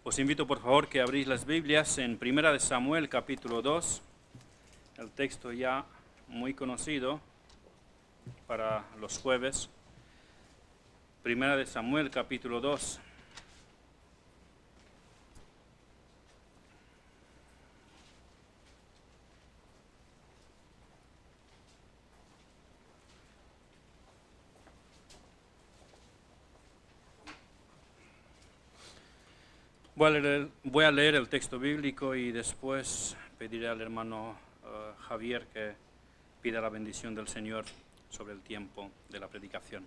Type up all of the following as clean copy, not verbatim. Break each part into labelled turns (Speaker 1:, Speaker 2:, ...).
Speaker 1: Os invito por favor que abrís las Biblias en Primera de Samuel capítulo 2, el texto ya muy conocido para los jueves. Primera de Samuel capítulo 2. Voy a leer el texto bíblico y después pediré al hermano Javier que pida la bendición del Señor sobre el tiempo de la predicación.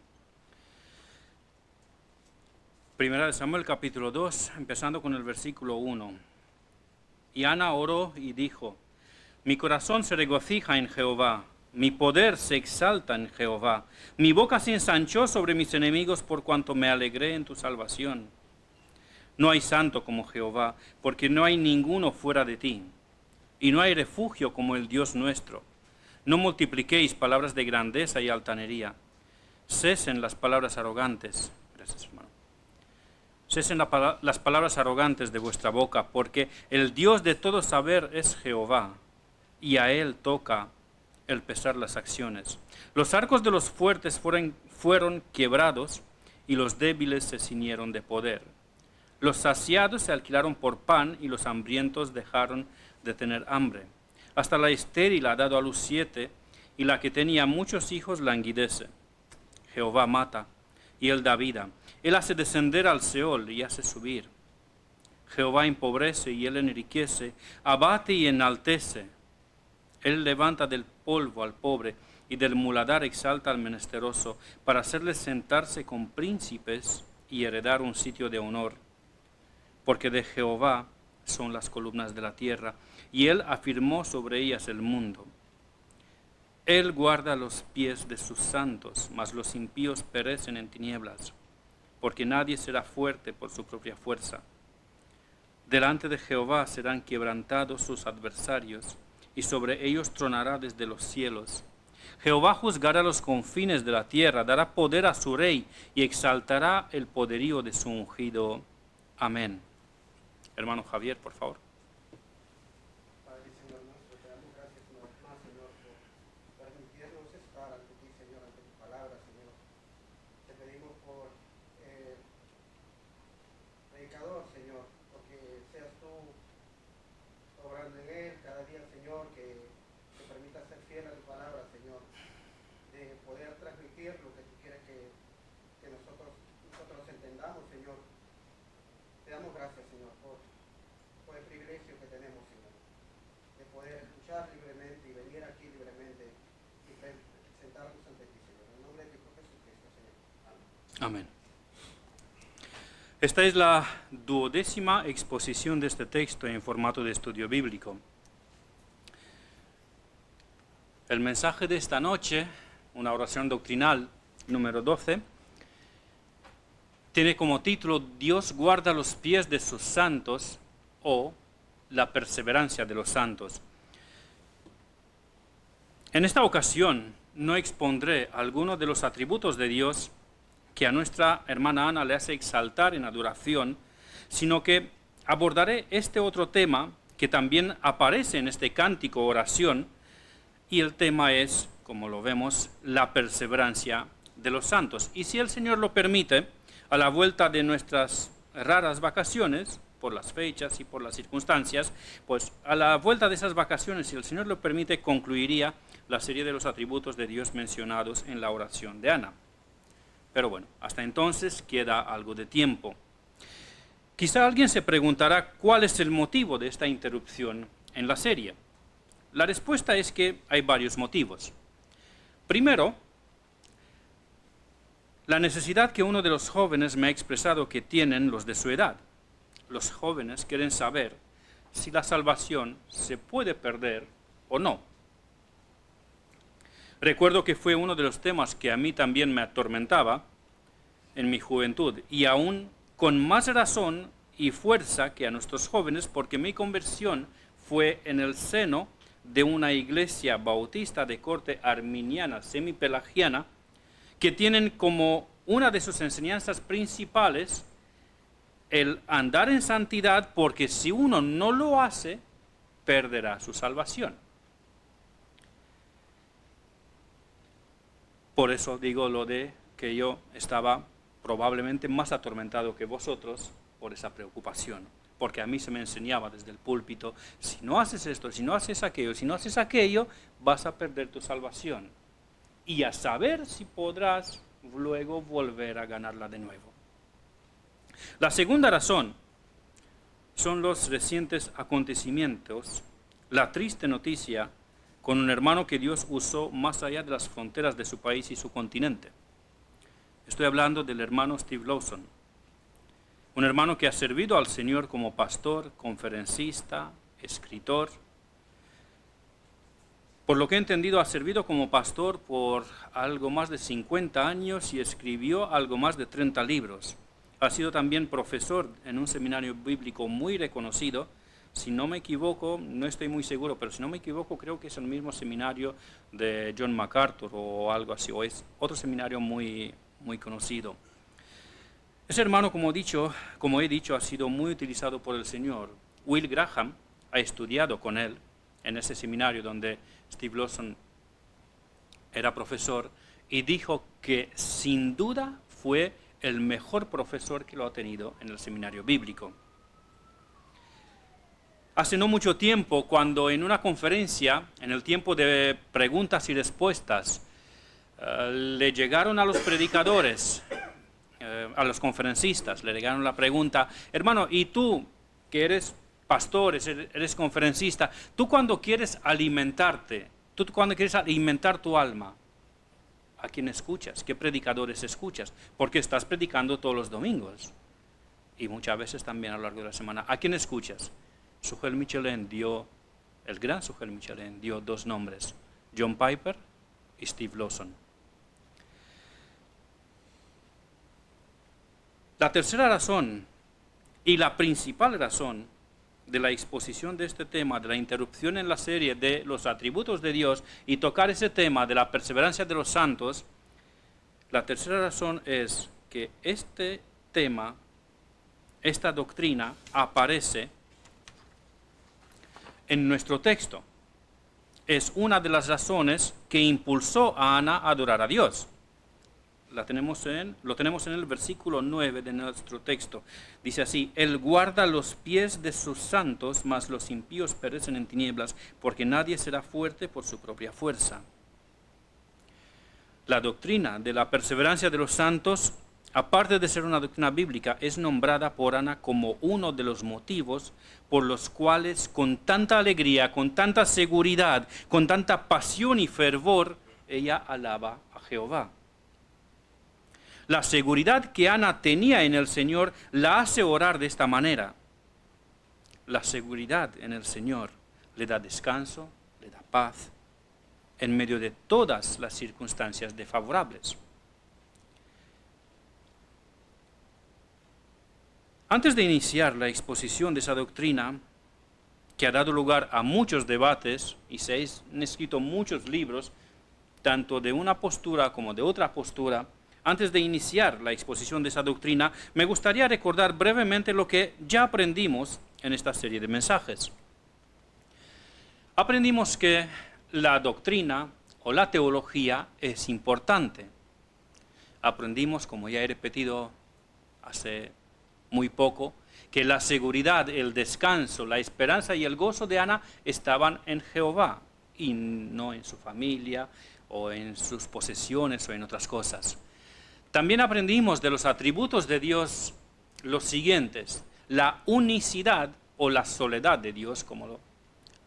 Speaker 1: Primera de Samuel capítulo 2, empezando con el versículo 1. Y Ana oró y dijo: Mi corazón se regocija en Jehová, mi poder se exalta en Jehová, mi boca se ensanchó sobre mis enemigos por cuanto me alegré en tu salvación. No hay santo como Jehová, porque no hay ninguno fuera de ti, y no hay refugio como el Dios nuestro. No multipliquéis palabras de grandeza y altanería. Cesen las palabras arrogantes. Gracias, hermano. Cesen las palabras arrogantes de vuestra boca, porque el Dios de todo saber es Jehová, y a él toca el pesar las acciones. Los arcos de los fuertes fueron quebrados, y los débiles se ciñeron de poder. Los saciados se alquilaron por pan, y los hambrientos dejaron de tener hambre. Hasta la estéril ha dado a luz 7, y la que tenía muchos hijos languidece. Jehová mata, y él da vida. Él hace descender al Seol, y hace subir. Jehová empobrece, y él enriquece. Abate y enaltece. Él levanta del polvo al pobre, y del muladar exalta al menesteroso, para hacerles sentarse con príncipes, y heredar un sitio de honor. Porque de Jehová son las columnas de la tierra, y él afirmó sobre ellas el mundo. Él guarda los pies de sus santos, mas los impíos perecen en tinieblas, porque nadie será fuerte por su propia fuerza. Delante de Jehová serán quebrantados sus adversarios, y sobre ellos tronará desde los cielos. Jehová juzgará los confines de la tierra, dará poder a su rey, y exaltará el poderío de su ungido. Amén. Hermano Javier, por favor.
Speaker 2: Padre y Señor nuestro, te damos gracias una vez más, Señor, por permitirnos estar ante ti, Señor, ante tu palabra, Señor. Te pedimos por el predicador, Señor, porque seas tú obrando en él cada día, Señor, que te permita ser fiel a tu palabra, Señor, de poder transmitir lo que tú quieres que nosotros entendamos, Señor. Te damos gracias, Señor, por el privilegio que tenemos, Señor, de poder escuchar libremente y venir aquí libremente y sentarnos ante ti, Señor. En nombre de tu Hijo Jesucristo, Señor. Amén.
Speaker 1: Amén. Esta es la 12ª exposición de este texto en formato de estudio bíblico. El mensaje de esta noche, una oración doctrinal número 12, tiene como título Dios guarda los pies de sus santos, o la perseverancia de los santos. En esta ocasión no expondré algunos de los atributos de Dios que a nuestra hermana Ana le hace exaltar en adoración, sino que abordaré este otro tema que también aparece en este cántico oración, y el tema es, como lo vemos, la perseverancia de los santos. Y si el Señor lo permite, a la vuelta de nuestras raras vacaciones, por las fechas y por las circunstancias, pues a la vuelta de esas vacaciones, si el Señor lo permite, concluiría la serie de los atributos de Dios mencionados en la oración de Ana. Pero bueno, hasta entonces queda algo de tiempo. Quizá alguien se preguntará cuál es el motivo de esta interrupción en la serie. La respuesta es que hay varios motivos. Primero, la necesidad que uno de los jóvenes me ha expresado que tienen los de su edad. Los jóvenes quieren saber si la salvación se puede perder o no. Recuerdo que fue uno de los temas que a mí también me atormentaba en mi juventud, y aún con más razón y fuerza que a nuestros jóvenes, porque mi conversión fue en el seno de una iglesia bautista de corte arminiana, semipelagiana, que tienen como una de sus enseñanzas principales el andar en santidad, porque si uno no lo hace, perderá su salvación. Por eso digo lo de que yo estaba probablemente más atormentado que vosotros por esa preocupación, porque a mí se me enseñaba desde el púlpito, si no haces esto, si no haces aquello, si no haces aquello, vas a perder tu salvación. Y a saber si podrás luego volver a ganarla de nuevo. La segunda razón son los recientes acontecimientos, la triste noticia con un hermano que Dios usó más allá de las fronteras de su país y su continente. Estoy hablando del hermano Steve Lawson, un hermano que ha servido al Señor como pastor, conferencista, escritor. Por lo que he entendido, ha servido como pastor por algo más de 50 años y escribió algo más de 30 libros. Ha sido también profesor en un seminario bíblico muy reconocido. Si no me equivoco, no estoy muy seguro, pero si no me equivoco, creo que es el mismo seminario de John MacArthur o algo así, o es otro seminario muy conocido. Ese hermano, como he dicho, ha sido muy utilizado por el Señor. Will Graham ha estudiado con él en ese seminario donde Steve Lawson era profesor y dijo que sin duda fue el mejor profesor que lo ha tenido en el seminario bíblico. Hace no mucho tiempo, cuando en una conferencia, en el tiempo de preguntas y respuestas, le llegaron a los predicadores, a los conferencistas, le llegaron la pregunta, hermano, ¿y tú que eres pastor, eres conferencista, tú cuando quieres alimentarte, tú cuando quieres alimentar tu alma, ¿a quién escuchas? ¿Qué predicadores escuchas? Porque estás predicando todos los domingos y muchas veces también a lo largo de la semana. ¿A quién escuchas? El gran Sujel Michelin dio dos nombres, John Piper y Steve Lawson. La tercera razón y la principal razón de la exposición de este tema, de la interrupción en la serie de los atributos de Dios y tocar ese tema de la perseverancia de los santos, la tercera razón es que este tema, esta doctrina aparece en nuestro texto. Es una de las razones que impulsó a Ana a adorar a Dios. Lo tenemos en el versículo 9 de nuestro texto. Dice así, Él guarda los pies de sus santos, mas los impíos perecen en tinieblas, porque nadie será fuerte por su propia fuerza. La doctrina de la perseverancia de los santos, aparte de ser una doctrina bíblica, es nombrada por Ana como uno de los motivos por los cuales con tanta alegría, con tanta seguridad, con tanta pasión y fervor, ella alaba a Jehová. La seguridad que Ana tenía en el Señor la hace orar de esta manera. La seguridad en el Señor le da descanso, le da paz, en medio de todas las circunstancias desfavorables. Antes de iniciar la exposición de esa doctrina, que ha dado lugar a muchos debates y se han escrito muchos libros, tanto de una postura como de otra postura, antes de iniciar la exposición de esa doctrina, me gustaría recordar brevemente lo que ya aprendimos en esta serie de mensajes. Aprendimos que la doctrina o la teología es importante. Aprendimos, como ya he repetido hace muy poco, que la seguridad, el descanso, la esperanza y el gozo de Ana estaban en Jehová y no en su familia o en sus posesiones o en otras cosas. También aprendimos de los atributos de Dios los siguientes: la unicidad o la soledad de Dios, como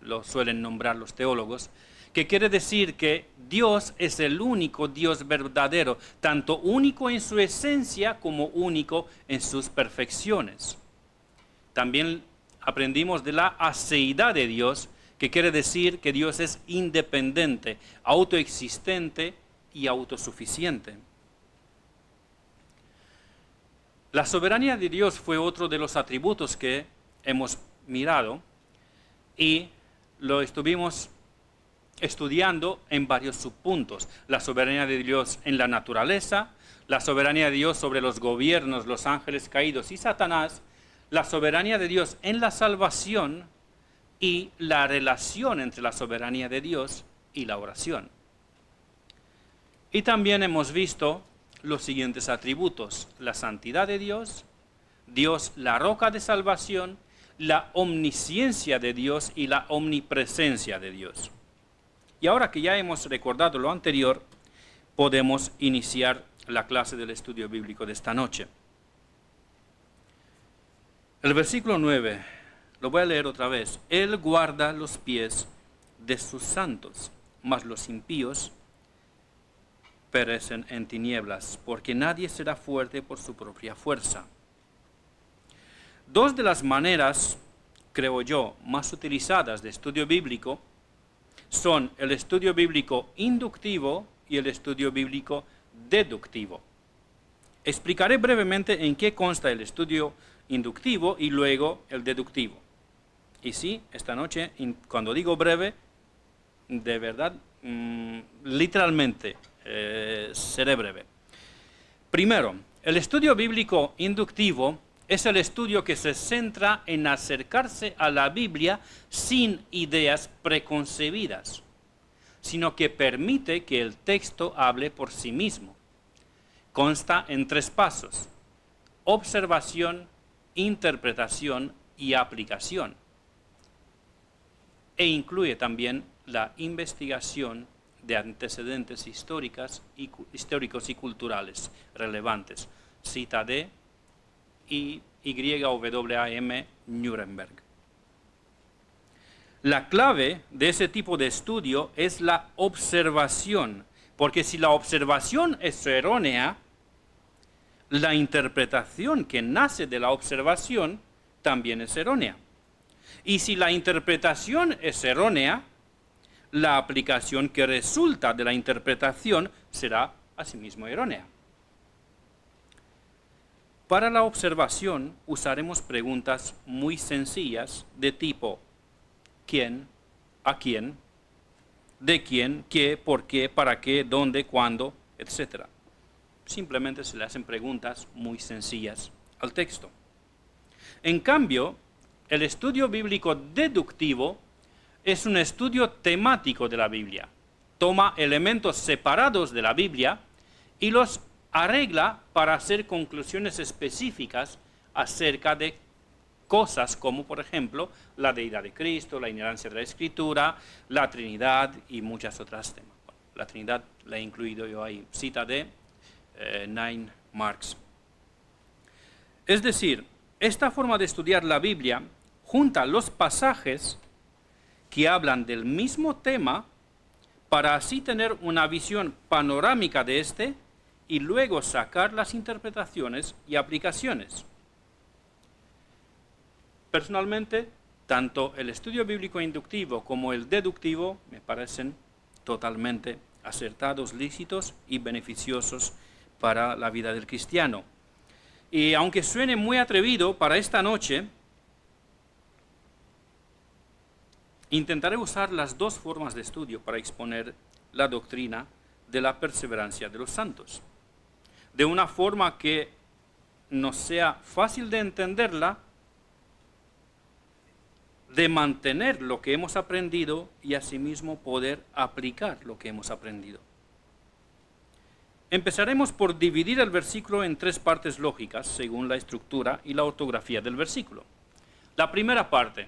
Speaker 1: lo suelen nombrar los teólogos, que quiere decir que Dios es el único Dios verdadero, tanto único en su esencia como único en sus perfecciones. También aprendimos de la aceidad de Dios, que quiere decir que Dios es independiente, autoexistente y autosuficiente. La soberanía de Dios fue otro de los atributos que hemos mirado y lo estuvimos estudiando en varios subpuntos. La soberanía de Dios en la naturaleza, la soberanía de Dios sobre los gobiernos, los ángeles caídos y Satanás, la soberanía de Dios en la salvación y la relación entre la soberanía de Dios y la oración. Y también hemos visto los siguientes atributos: la santidad de Dios, Dios la roca de salvación, la omnisciencia de Dios y la omnipresencia de Dios. Y ahora que ya hemos recordado lo anterior, podemos iniciar la clase del estudio bíblico de esta noche. El versículo 9, lo voy a leer otra vez. Él guarda los pies de sus santos, mas los impíos perecen en tinieblas, porque nadie será fuerte por su propia fuerza. Dos de las maneras, creo yo, más utilizadas de estudio bíblico son el estudio bíblico inductivo y el estudio bíblico deductivo. Explicaré brevemente en qué consta el estudio inductivo y luego el deductivo. Y sí, esta noche, cuando digo breve, de verdad, literalmente, seré breve. Primero, el estudio bíblico inductivo es el estudio que se centra en acercarse a la Biblia sin ideas preconcebidas, sino que permite que el texto hable por sí mismo. Consta en 3 pasos: observación, interpretación y aplicación. E incluye también la investigación de antecedentes históricos y culturales relevantes. Cita de YWAM Nuremberg. La clave de ese tipo de estudio es la observación, porque si la observación es errónea, la interpretación que nace de la observación también es errónea. Y si la interpretación es errónea, la aplicación que resulta de la interpretación será asimismo errónea. Para la observación usaremos preguntas muy sencillas de tipo ¿quién?, ¿a quién?, ¿de quién?, ¿qué?, ¿por qué?, ¿para qué?, ¿dónde?, ¿cuándo?, etc. Simplemente se le hacen preguntas muy sencillas al texto. En cambio, el estudio bíblico deductivo es un estudio temático de la Biblia. Toma elementos separados de la Biblia y los arregla para hacer conclusiones específicas acerca de cosas como, por ejemplo, la deidad de Cristo, la inerrancia de la Escritura, la Trinidad y muchas otras temas. Bueno, la Trinidad la he incluido yo ahí, cita de Nine Marks. Es decir, esta forma de estudiar la Biblia junta los pasajes que hablan del mismo tema para así tener una visión panorámica de este y luego sacar las interpretaciones y aplicaciones. Personalmente, tanto el estudio bíblico inductivo como el deductivo me parecen totalmente acertados, lícitos y beneficiosos para la vida del cristiano. Y aunque suene muy atrevido para esta noche, intentaré usar las 2 formas de estudio para exponer la doctrina de la perseverancia de los santos, de una forma que nos sea fácil de entenderla, de mantener lo que hemos aprendido y asimismo poder aplicar lo que hemos aprendido. Empezaremos por dividir el versículo en 3 partes lógicas según la estructura y la ortografía del versículo. La primera parte: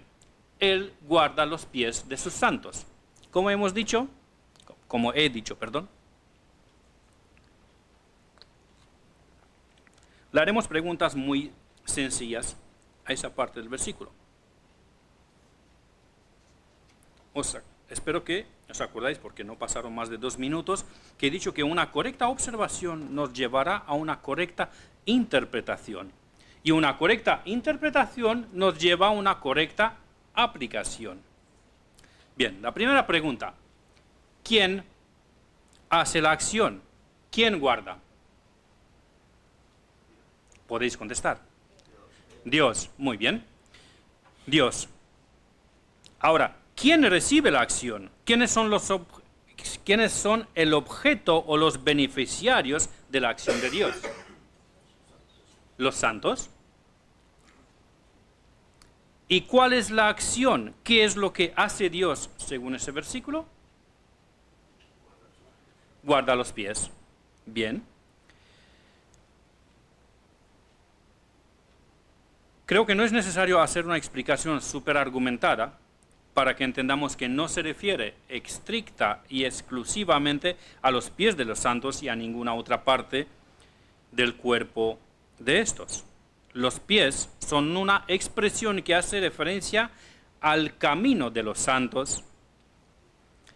Speaker 1: Él guarda los pies de sus santos. Como he dicho, le haremos preguntas muy sencillas a esa parte del versículo. Espero que os acordáis, porque no pasaron más de 2 minutos, que he dicho que una correcta observación nos llevará a una correcta interpretación. Y una correcta interpretación nos lleva a una correcta aplicación. Bien, la primera pregunta: ¿quién hace la acción? ¿Quién guarda? Podéis contestar. Dios, muy bien. Dios. Ahora, ¿quién recibe la acción? ¿Quiénes son el objeto o los beneficiarios de la acción de Dios? ¿Los santos? ¿Y cuál es la acción? ¿Qué es lo que hace Dios según ese versículo? Guarda los pies. Bien. Creo que no es necesario hacer una explicación súper argumentada para que entendamos que no se refiere estricta y exclusivamente a los pies de los santos y a ninguna otra parte del cuerpo de estos. Los pies son una expresión que hace referencia al camino de los santos,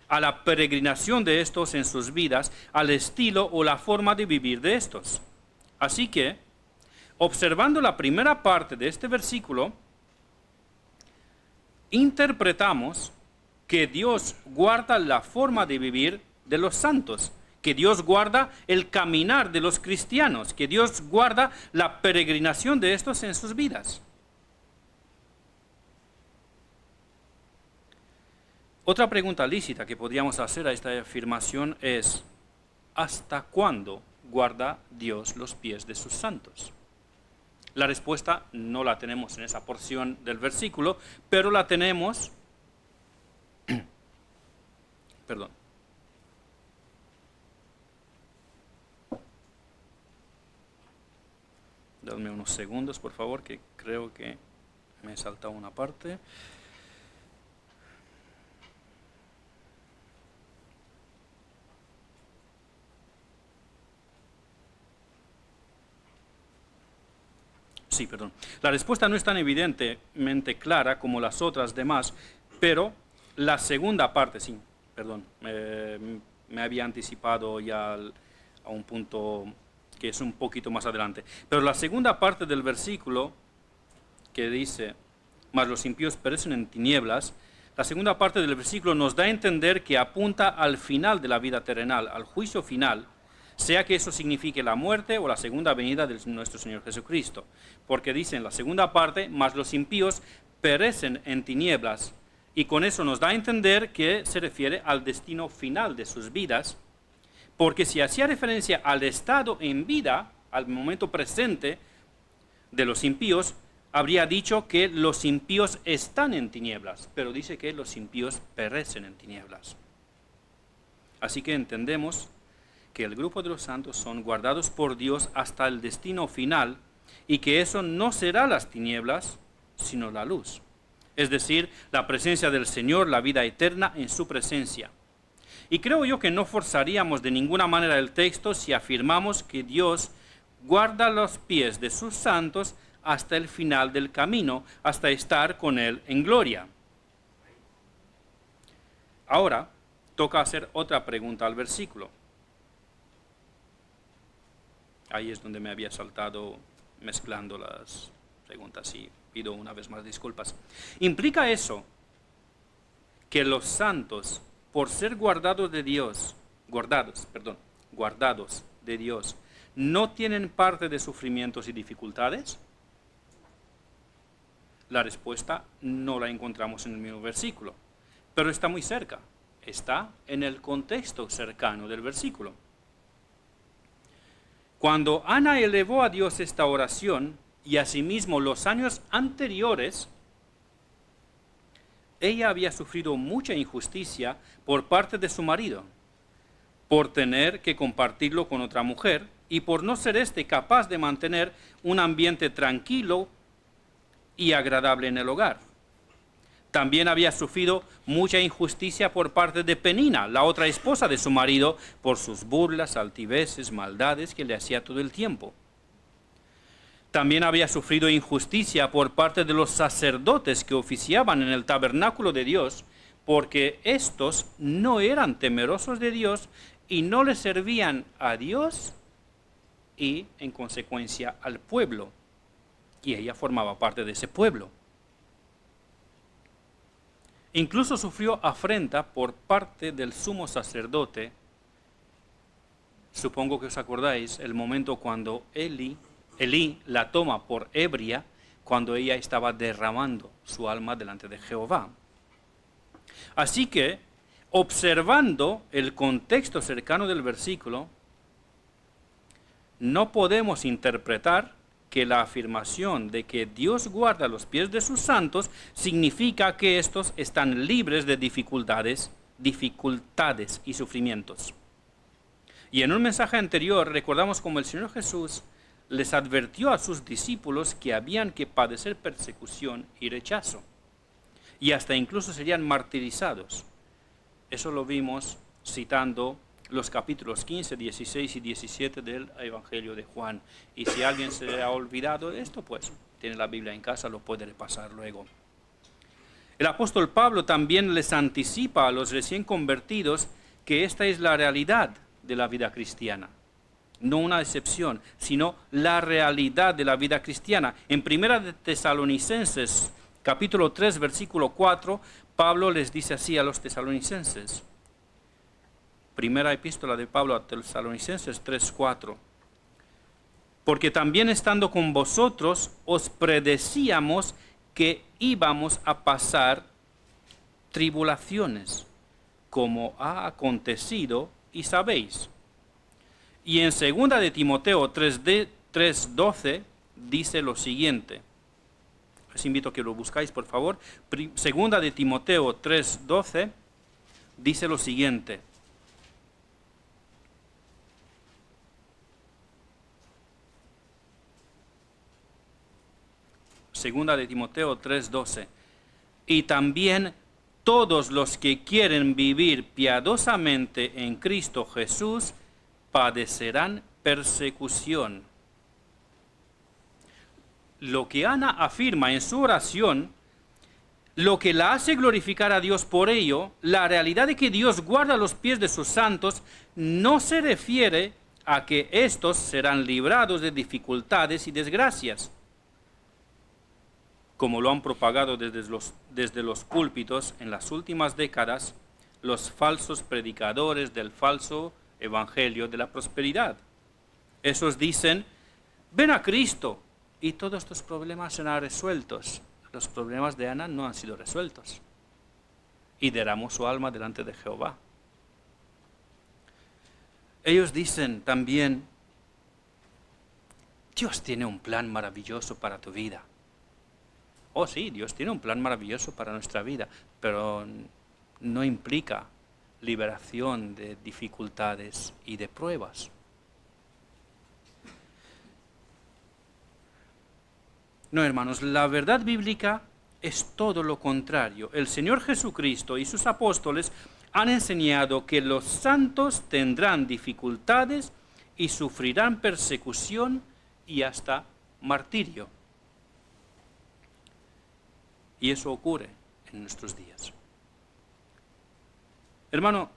Speaker 1: a la peregrinación de estos en sus vidas, al estilo o la forma de vivir de estos. Así que, observando la primera parte de este versículo, interpretamos que Dios guarda la forma de vivir de los santos, que Dios guarda el caminar de los cristianos, que Dios guarda la peregrinación de estos en sus vidas. Otra pregunta lícita que podríamos hacer a esta afirmación es, ¿hasta cuándo guarda Dios los pies de sus santos? La respuesta no la tenemos en esa porción del versículo, pero la tenemos, perdón. Dame unos segundos, por favor, que creo que me he saltado una parte. Sí, perdón. La respuesta no es tan evidentemente clara como las otras demás, pero la segunda parte, sí, perdón, me había anticipado ya a un punto que es un poquito más adelante. Pero la segunda parte del versículo, que dice, mas los impíos perecen en tinieblas, la segunda parte del versículo nos da a entender que apunta al final de la vida terrenal, al juicio final, sea que eso signifique la muerte o la segunda venida de nuestro Señor Jesucristo. Porque dice en la segunda parte, mas los impíos perecen en tinieblas. Y con eso nos da a entender que se refiere al destino final de sus vidas. Porque si hacía referencia al estado en vida, al momento presente de los impíos, habría dicho que los impíos están en tinieblas. Pero dice que los impíos perecen en tinieblas. Así que entendemos que el grupo de los santos son guardados por Dios hasta el destino final y que eso no será las tinieblas, sino la luz. Es decir, la presencia del Señor, la vida eterna en su presencia. Y creo yo que no forzaríamos de ninguna manera el texto si afirmamos que Dios guarda los pies de sus santos hasta el final del camino, hasta estar con Él en gloria. Ahora, toca hacer otra pregunta al versículo. Ahí es donde me había saltado mezclando las preguntas y pido una vez más disculpas. ¿Implica eso que los santos, por ser guardados de Dios, guardados de Dios, no tienen parte de sufrimientos y dificultades? La respuesta no la encontramos en el mismo versículo, pero está muy cerca, está en el contexto cercano del versículo. Cuando Ana elevó a Dios esta oración y asimismo los años anteriores, ella había sufrido mucha injusticia por parte de su marido, por tener que compartirlo con otra mujer y por no ser capaz de mantener un ambiente tranquilo y agradable en el hogar. También había sufrido mucha injusticia por parte de Penina, la otra esposa de su marido, por sus burlas, altiveces, maldades que le hacía todo el tiempo. También había sufrido injusticia por parte de los sacerdotes que oficiaban en el tabernáculo de Dios, porque estos no eran temerosos de Dios y no le servían a Dios y, en consecuencia, al pueblo. Y ella formaba parte de ese pueblo. Incluso sufrió afrenta por parte del sumo sacerdote. Supongo que os acordáis el momento cuando Elí la toma por ebria cuando ella estaba derramando su alma delante de Jehová. Así que, observando el contexto cercano del versículo, no podemos interpretar que la afirmación de que Dios guarda los pies de sus santos significa que estos están libres de dificultades y sufrimientos. Y en un mensaje anterior recordamos cómo el Señor Jesús les advirtió a sus discípulos que habían que padecer persecución y rechazo, y hasta incluso serían martirizados. Eso lo vimos citando los capítulos 15, 16 y 17 del Evangelio de Juan. Y si alguien se le ha olvidado esto, pues tiene la Biblia en casa, lo puede repasar luego. El apóstol Pablo también les anticipa a los recién convertidos que esta es la realidad de la vida cristiana. No una excepción, sino la realidad de la vida cristiana. En 1 de Tesalonicenses, capítulo 3, versículo 4, Pablo les dice así a los tesalonicenses. Primera epístola de Pablo a Tesalonicenses 3:4. Porque también estando con vosotros os predecíamos que íbamos a pasar tribulaciones, como ha acontecido y sabéis. Y en 2 de Timoteo 3:12 dice lo siguiente. Les invito a que lo buscáis, por favor. 2 de Timoteo 3:12 dice lo siguiente. Segunda de Timoteo 3:12. Y también todos los que quieren vivir piadosamente en Cristo Jesús padecerán persecución. Lo que Ana afirma en su oración, lo que la hace glorificar a Dios por ello, la realidad de que Dios guarda los pies de sus santos, no se refiere a que éstos serán librados de dificultades y desgracias, como lo han propagado desde los púlpitos en las últimas décadas los falsos predicadores del falso evangelio de la prosperidad. Esos dicen, ven a Cristo y todos estos problemas serán resueltos. Los problemas de Ana no han sido resueltos. Y derramó su alma delante de Jehová. Ellos dicen también, Dios tiene un plan maravilloso para tu vida. Oh sí, Dios tiene un plan maravilloso para nuestra vida, pero no implica liberación de dificultades y de pruebas. No, hermanos, la verdad bíblica es todo lo contrario. El Señor Jesucristo y sus apóstoles han enseñado que los santos tendrán dificultades y sufrirán persecución y hasta martirio. Y eso ocurre en nuestros días. Hermano,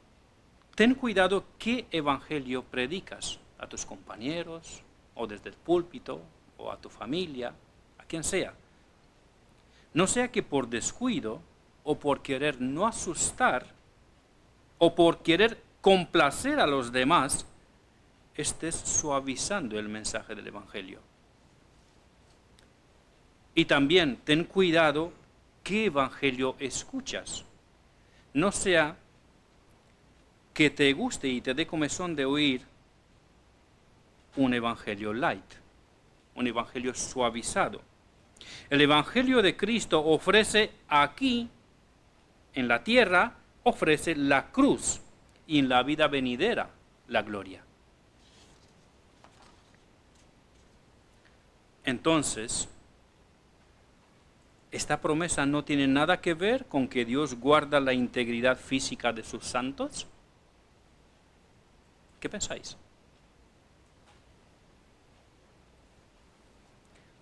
Speaker 1: ten cuidado qué evangelio predicas a tus compañeros, o desde el púlpito, o a tu familia, a quien sea. No sea que por descuido, o por querer no asustar, o por querer complacer a los demás, estés suavizando el mensaje del evangelio. Y también ten cuidado qué evangelio escuchas. No sea que te guste y te dé comezón de oír un evangelio light, un evangelio suavizado. El evangelio de Cristo ofrece aquí, en la tierra, ofrece la cruz, y en la vida venidera, la gloria. Entonces, esta promesa no tiene nada que ver con que Dios guarda la integridad física de sus santos. ¿Qué pensáis?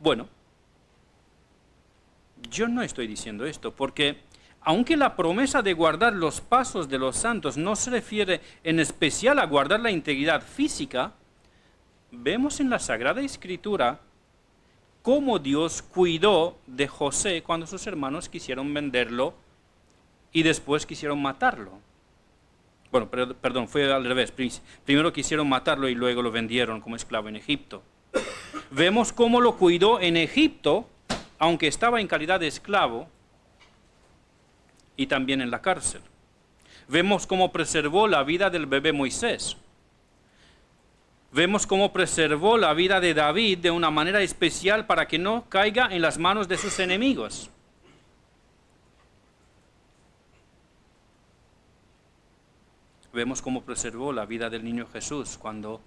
Speaker 1: Bueno, yo no estoy diciendo esto, porque aunque la promesa de guardar los pasos de los santos no se refiere en especial a guardar la integridad física, vemos en la Sagrada Escritura cómo Dios cuidó de José cuando sus hermanos quisieron venderlo y después quisieron matarlo. Bueno, perdón, fue al revés. Primero quisieron matarlo y luego lo vendieron como esclavo en Egipto. Vemos cómo lo cuidó en Egipto, aunque estaba en calidad de esclavo, y también en la cárcel. Vemos cómo preservó la vida del bebé Moisés. Vemos cómo preservó la vida de David de una manera especial para que no caiga en las manos de sus enemigos. Vemos cómo preservó la vida del niño Jesús cuando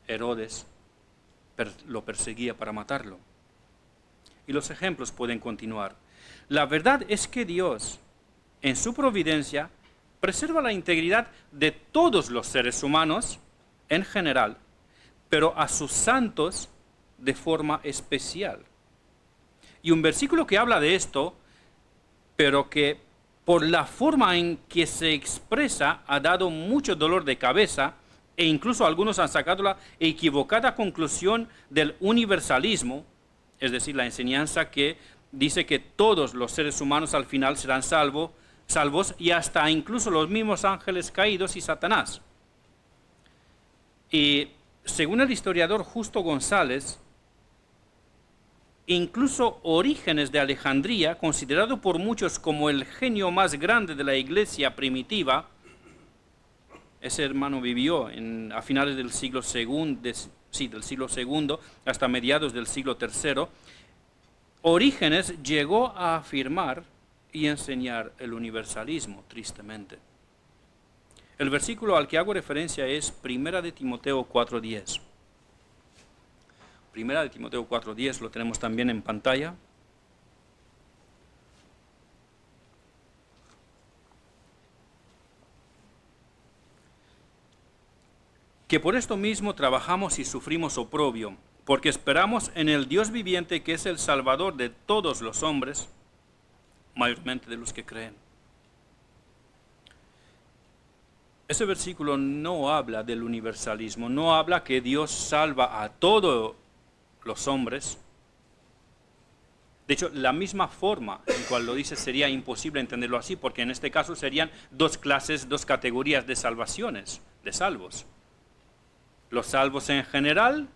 Speaker 1: Herodes lo perseguía para matarlo. Y los ejemplos pueden continuar. La verdad es que Dios, en su providencia, preserva la integridad de todos los seres humanos en general, pero a sus santos de forma especial. Y un versículo que habla de esto, pero que por la forma en que se expresa ha dado mucho dolor de cabeza, e incluso algunos han sacado la equivocada conclusión del universalismo, es decir, la enseñanza que dice que todos los seres humanos al final serán salvos, y hasta incluso los mismos ángeles caídos y Satanás. Y según el historiador Justo González, incluso Orígenes de Alejandría, considerado por muchos como el genio más grande de la iglesia primitiva, ese hermano vivió a finales del siglo II hasta mediados del siglo III. Orígenes llegó a afirmar y enseñar el universalismo, tristemente. El versículo al que hago referencia es 1 de Timoteo 4:10. 1 de Timoteo 4:10 lo tenemos también en pantalla. Que por esto mismo trabajamos y sufrimos oprobio, porque esperamos en el Dios viviente, que es el Salvador de todos los hombres, mayormente de los que creen. Ese versículo no habla del universalismo, no habla que Dios salva a todos los hombres. De hecho, la misma forma en cual lo dice sería imposible entenderlo así, porque en este caso serían dos categorías de salvaciones, de salvos. Los salvos en general,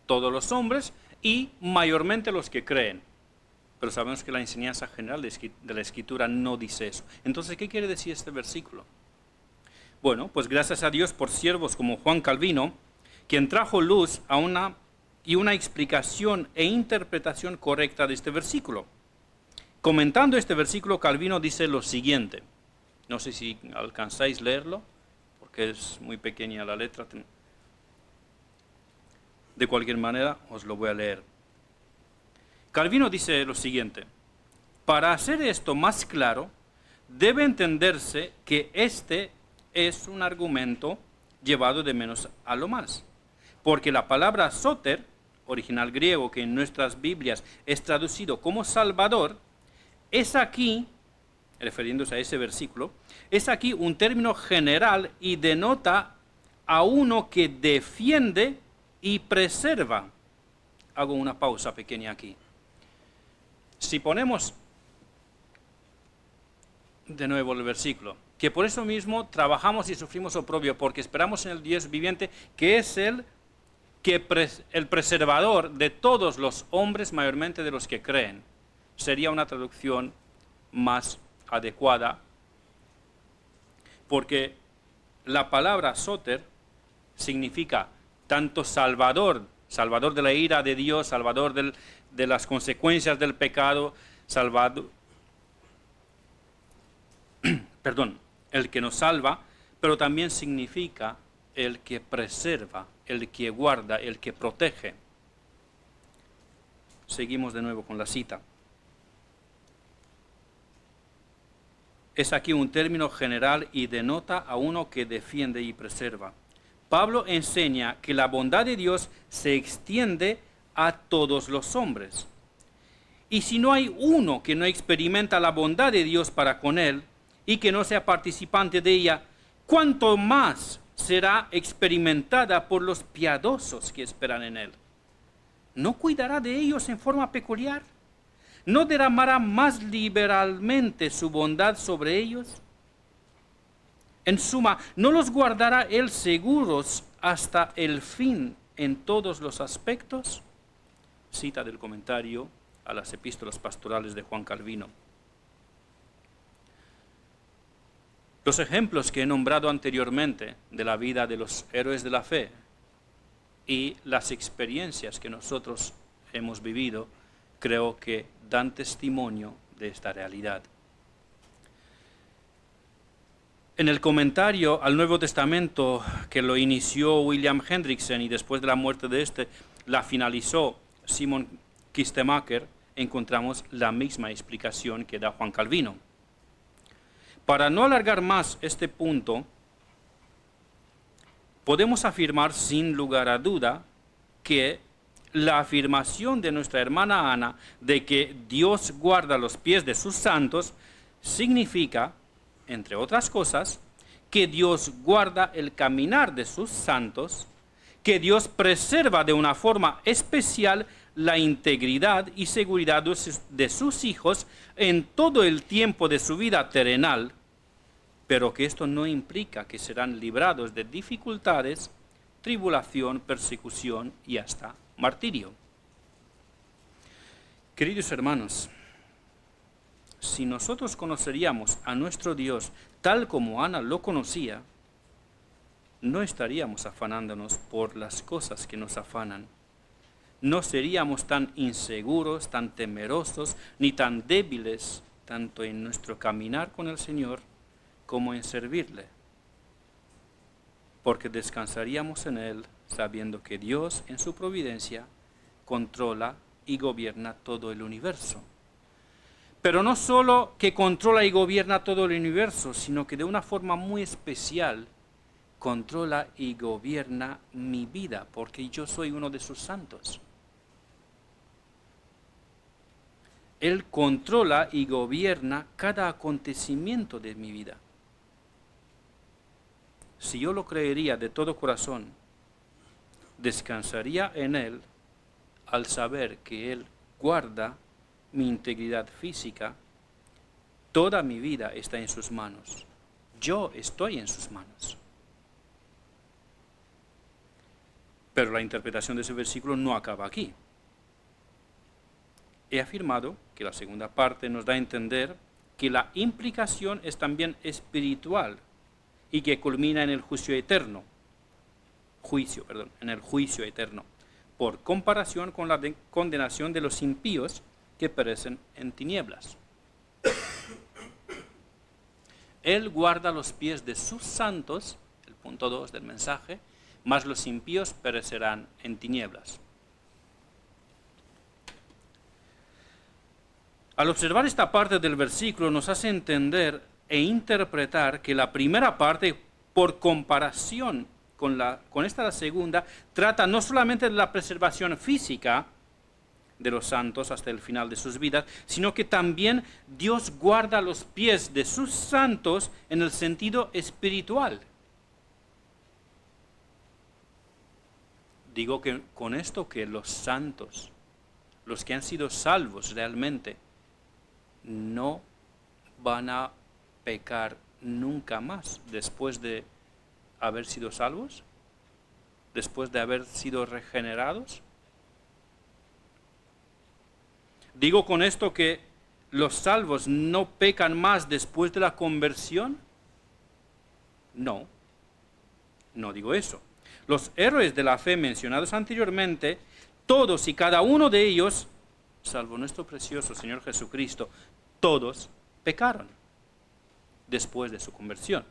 Speaker 1: todos los hombres, y mayormente los que creen. Pero sabemos que la enseñanza general de la Escritura no dice eso. Entonces, ¿qué quiere decir este versículo? Bueno, pues gracias a Dios por siervos como Juan Calvino, quien trajo luz a una explicación e interpretación correcta de este versículo. Comentando este versículo, Calvino dice lo siguiente. No sé si alcanzáis a leerlo, porque es muy pequeña la letra. De cualquier manera, os lo voy a leer. Calvino dice lo siguiente: para hacer esto más claro, debe entenderse que este es un argumento llevado de menos a lo más, porque la palabra soter, original griego, que en nuestras Biblias es traducido como Salvador, es aquí, refiriéndose a ese versículo, es aquí un término general y denota a uno que defiende y preserva. Hago una pausa pequeña aquí. Si ponemos de nuevo el versículo, que por eso mismo trabajamos y sufrimos oprobio, porque esperamos en el Dios viviente, que es el preservador de todos los hombres, mayormente de los que creen. Sería una traducción más adecuada, porque la palabra soter significa tanto salvador de la ira de Dios, salvador de las consecuencias del pecado, el que nos salva, pero también significa el que preserva, el que guarda, el que protege. Seguimos de nuevo con la cita. Es aquí un término general y denota a uno que defiende y preserva. Pablo enseña que la bondad de Dios se extiende a todos los hombres. Y si no hay uno que no experimenta la bondad de Dios para con él y que no sea participante de ella, ¿cuánto más será experimentada por los piadosos que esperan en él? ¿No cuidará de ellos en forma peculiar? ¿No derramará más liberalmente su bondad sobre ellos? En suma, ¿no los guardará él seguros hasta el fin en todos los aspectos? Cita del comentario a las epístolas pastorales de Juan Calvino. Los ejemplos que he nombrado anteriormente de la vida de los héroes de la fe y las experiencias que nosotros hemos vivido creo que dan testimonio de esta realidad. En el comentario al Nuevo Testamento que lo inició William Hendrickson y después de la muerte de la finalizó Simon Kistemaker, encontramos la misma explicación que da Juan Calvino. Para no alargar más este punto, podemos afirmar sin lugar a duda que la afirmación de nuestra hermana Ana de que Dios guarda los pies de sus santos significa, entre otras cosas, que Dios guarda el caminar de sus santos, que Dios preserva de una forma especial la integridad y seguridad de sus hijos en todo el tiempo de su vida terrenal, pero que esto no implica que serán librados de dificultades, tribulación, persecución y hasta martirio. Queridos hermanos, si nosotros conoceríamos a nuestro Dios tal como Ana lo conocía, no estaríamos afanándonos por las cosas que nos afanan. No seríamos tan inseguros, tan temerosos, ni tan débiles, tanto en nuestro caminar con el Señor como en servirle, porque descansaríamos en Él sabiendo que Dios en su providencia controla y gobierna todo el universo. Pero no solo que controla y gobierna todo el universo, sino que de una forma muy especial controla y gobierna mi vida, porque yo soy uno de sus santos. Él controla y gobierna cada acontecimiento de mi vida. Si yo lo creería de todo corazón, descansaría en Él al saber que Él guarda mi integridad física. Toda mi vida está en sus manos. Yo estoy en sus manos. Pero la interpretación de ese versículo no acaba aquí. He afirmado que la segunda parte nos da a entender que la implicación es también espiritual y que culmina en el juicio eterno, por comparación con la condenación de los impíos que perecen en tinieblas. Él guarda los pies de sus santos, el punto 2 del mensaje, mas los impíos perecerán en tinieblas. Al observar esta parte del versículo nos hace entender e interpretar que la primera parte, por comparación con esta la segunda, trata no solamente de la preservación física de los santos hasta el final de sus vidas, sino que también Dios guarda los pies de sus santos en el sentido espiritual. Digo que con esto que los santos, los que han sido salvos realmente, no van a pecar nunca más después de haber sido salvos, después de haber sido regenerados. Digo con esto que los salvos no pecan más después de la conversión. No digo eso. Los héroes de la fe mencionados anteriormente, todos y cada uno de ellos, salvo nuestro precioso Señor Jesucristo, todos pecaron después de su conversión.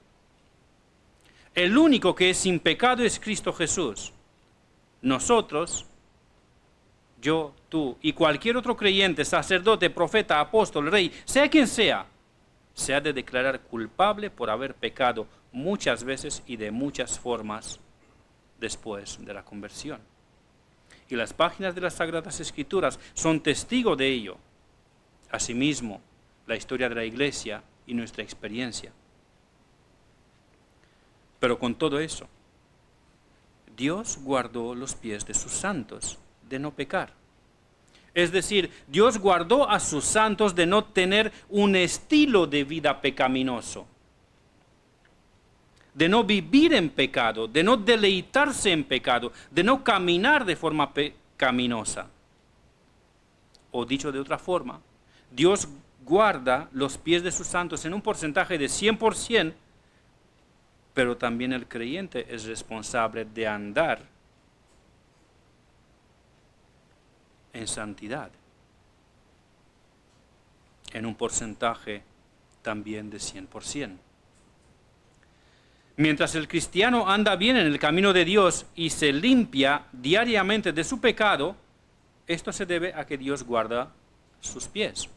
Speaker 1: El único que es sin pecado es Cristo Jesús. Nosotros, yo, tú y cualquier otro creyente, sacerdote, profeta, apóstol, rey, sea quien sea, se ha de declarar culpable por haber pecado muchas veces y de muchas formas después de la conversión. Y las páginas de las Sagradas Escrituras son testigo de ello. Asimismo, la historia de la Iglesia y nuestra experiencia. Pero con todo eso, Dios guardó los pies de sus santos de no pecar. Es decir, Dios guardó a sus santos de no tener un estilo de vida pecaminoso, de no vivir en pecado, de no deleitarse en pecado, de no caminar de forma pecaminosa. O dicho de otra forma, Dios guarda los pies de sus santos en un porcentaje de 100%, pero también el creyente es responsable de andar en santidad, en un porcentaje también de 100%. Mientras el cristiano anda bien en el camino de Dios y se limpia diariamente de su pecado, esto se debe a que Dios guarda sus pies.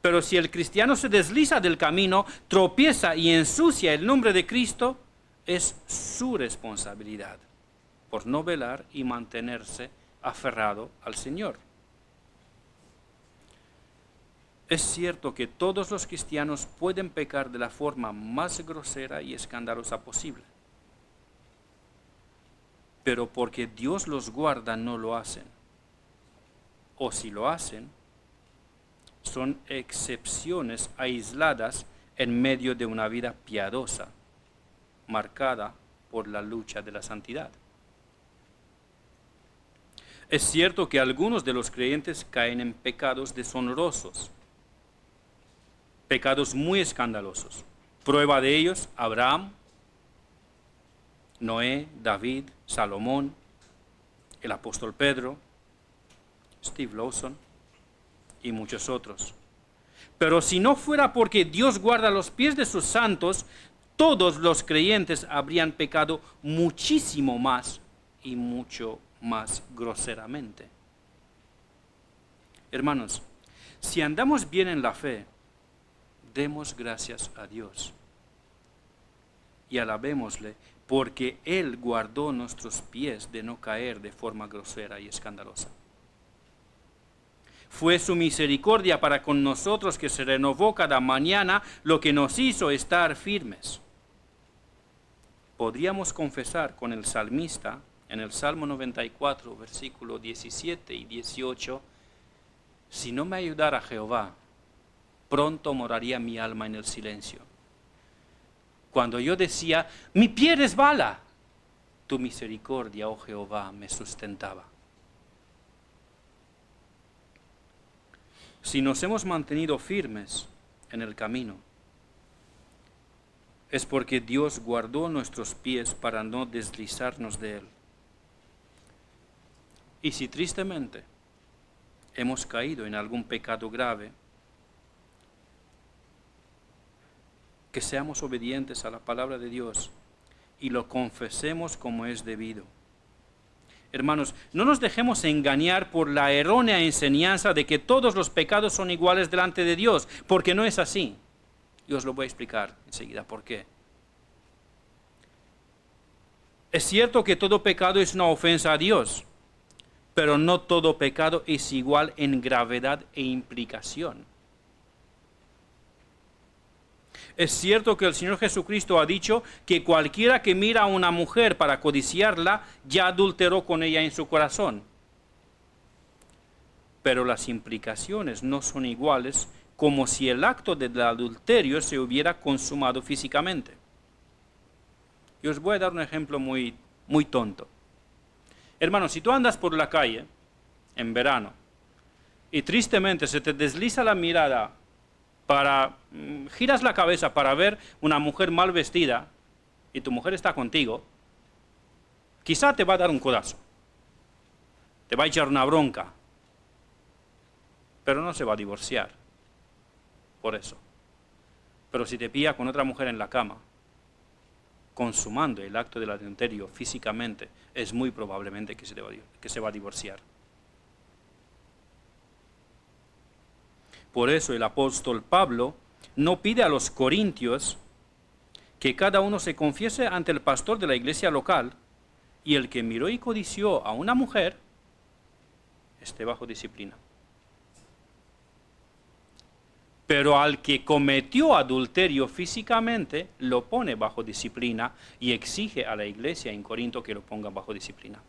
Speaker 1: Pero si el cristiano se desliza del camino, tropieza y ensucia el nombre de Cristo, es su responsabilidad por no velar y mantenerse aferrado al Señor. Es cierto que todos los cristianos pueden pecar de la forma más grosera y escandalosa posible, pero porque Dios los guarda no lo hacen. O si lo hacen, son excepciones aisladas en medio de una vida piadosa, marcada por la lucha de la santidad. Es cierto que algunos de los creyentes caen en pecados deshonrosos, pecados muy escandalosos. Prueba de ellos, Abraham, Noé, David, Salomón, el apóstol Pedro, Steve Lawson y muchos otros. Pero si no fuera porque Dios guarda los pies de sus santos, todos los creyentes habrían pecado muchísimo más y mucho más groseramente. Hermanos, si andamos bien en la fe, demos gracias a Dios y alabémosle porque Él guardó nuestros pies de no caer de forma grosera y escandalosa. Fue su misericordia para con nosotros que se renovó cada mañana, lo que nos hizo estar firmes. Podríamos confesar con el salmista en el Salmo 94, versículo 17 y 18, si no me ayudara Jehová, pronto moraría mi alma en el silencio. Cuando yo decía, mi pie resbala, tu misericordia, oh Jehová, me sustentaba. Si nos hemos mantenido firmes en el camino, es porque Dios guardó nuestros pies para no deslizarnos de Él. Y si tristemente hemos caído en algún pecado grave, que seamos obedientes a la palabra de Dios y lo confesemos como es debido. Hermanos, no nos dejemos engañar por la errónea enseñanza de que todos los pecados son iguales delante de Dios, porque no es así. Y os lo voy a explicar enseguida por qué. Es cierto que todo pecado es una ofensa a Dios, pero no todo pecado es igual en gravedad e implicación. Es cierto que el Señor Jesucristo ha dicho que cualquiera que mira a una mujer para codiciarla, ya adulteró con ella en su corazón. Pero las implicaciones no son iguales como si el acto del adulterio se hubiera consumado físicamente. Y os voy a dar un ejemplo muy tonto. Hermano, si tú andas por la calle en verano y tristemente se te desliza la mirada giras la cabeza para ver una mujer mal vestida y tu mujer está contigo, quizá te va a dar un codazo, te va a echar una bronca, pero no se va a divorciar por eso. Pero si te pilla con otra mujer en la cama, consumando el acto del adulterio físicamente, es muy probablemente que se va a divorciar. Por eso el apóstol Pablo no pide a los corintios que cada uno se confiese ante el pastor de la iglesia local y el que miró y codició a una mujer esté bajo disciplina. Pero al que cometió adulterio físicamente lo pone bajo disciplina y exige a la iglesia en Corinto que lo ponga bajo disciplina.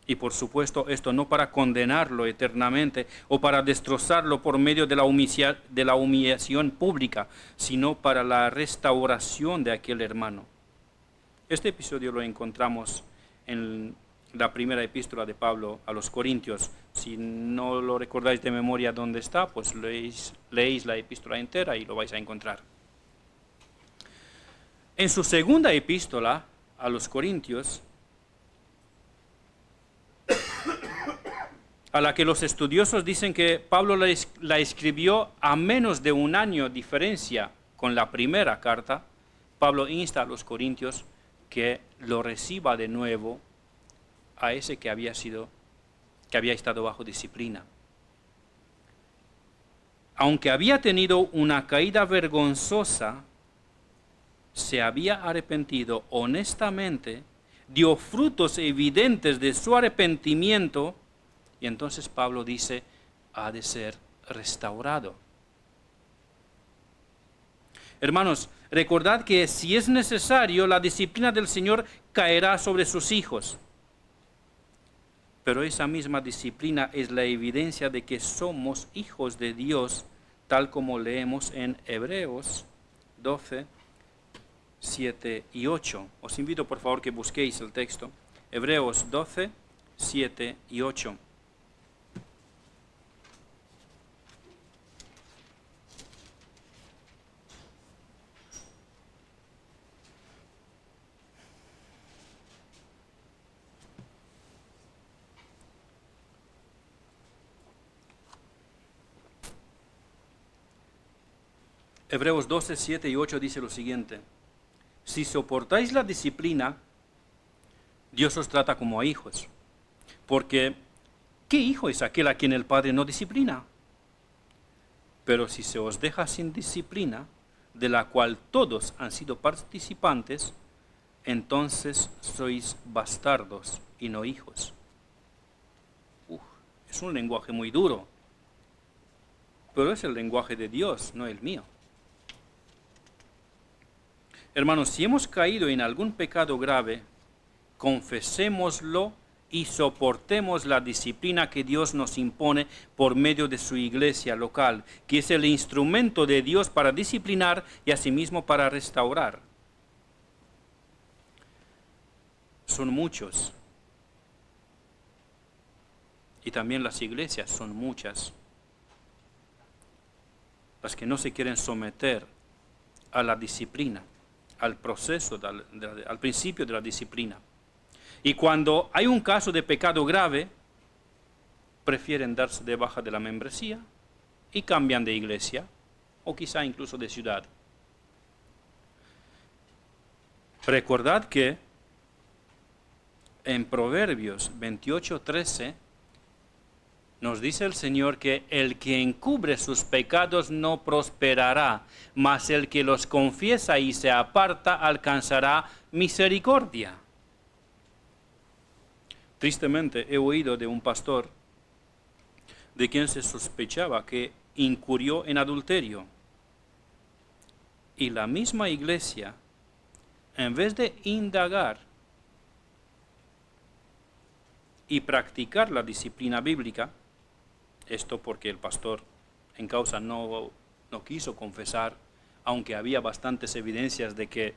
Speaker 1: Y por supuesto esto no para condenarlo eternamente o para destrozarlo por medio de la humillación pública, sino para la restauración de aquel hermano. Este episodio lo encontramos en la primera epístola de Pablo a los Corintios. Si no lo recordáis de memoria dónde está, pues leéis la epístola entera y lo vais a encontrar. En su segunda epístola a los Corintios, a la que los estudiosos dicen que Pablo la escribió a menos de un año diferencia con la primera carta, Pablo insta a los corintios que lo reciba de nuevo a ese que había estado bajo disciplina. Aunque había tenido una caída vergonzosa, se había arrepentido honestamente, dio frutos evidentes de su arrepentimiento, y entonces Pablo dice, ha de ser restaurado. Hermanos, recordad que si es necesario, la disciplina del Señor caerá sobre sus hijos. Pero esa misma disciplina es la evidencia de que somos hijos de Dios, tal como leemos en Hebreos 12, 7 y 8. Os invito por favor que busquéis el texto. Hebreos 12, 7 y 8. Hebreos 12, 7 y 8 dice lo siguiente. Si soportáis la disciplina, Dios os trata como a hijos. Porque, ¿qué hijo es aquel a quien el Padre no disciplina? Pero si se os deja sin disciplina, de la cual todos han sido participantes, entonces sois bastardos y no hijos. Es un lenguaje muy duro, pero es el lenguaje de Dios, no el mío. Hermanos, si hemos caído en algún pecado grave, confesémoslo y soportemos la disciplina que Dios nos impone por medio de su iglesia local, que es el instrumento de Dios para disciplinar y asimismo para restaurar. Son muchos. Y también las iglesias son muchas, las que no se quieren someter a la disciplina, al proceso, al principio de la disciplina. Y cuando hay un caso de pecado grave, prefieren darse de baja de la membresía y cambian de iglesia, o quizá incluso de ciudad. Recordad que en Proverbios 28:13 nos dice el Señor que el que encubre sus pecados no prosperará, mas el que los confiesa y se aparta alcanzará misericordia. Tristemente he oído de un pastor de quien se sospechaba que incurrió en adulterio. Y la misma iglesia, en vez de indagar y practicar la disciplina bíblica, esto porque el pastor en causa no quiso confesar, aunque había bastantes evidencias de que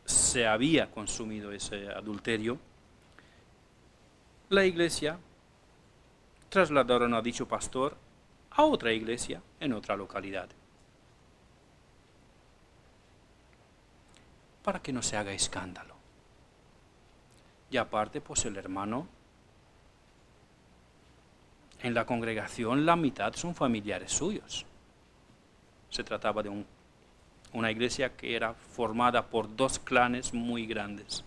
Speaker 1: se había consumido ese adulterio, la iglesia trasladaron a dicho pastor a otra iglesia en otra localidad, para que no se haga escándalo. Y aparte, pues el hermano, en la congregación la mitad son familiares suyos. Se trataba de una iglesia que era formada por dos clanes muy grandes.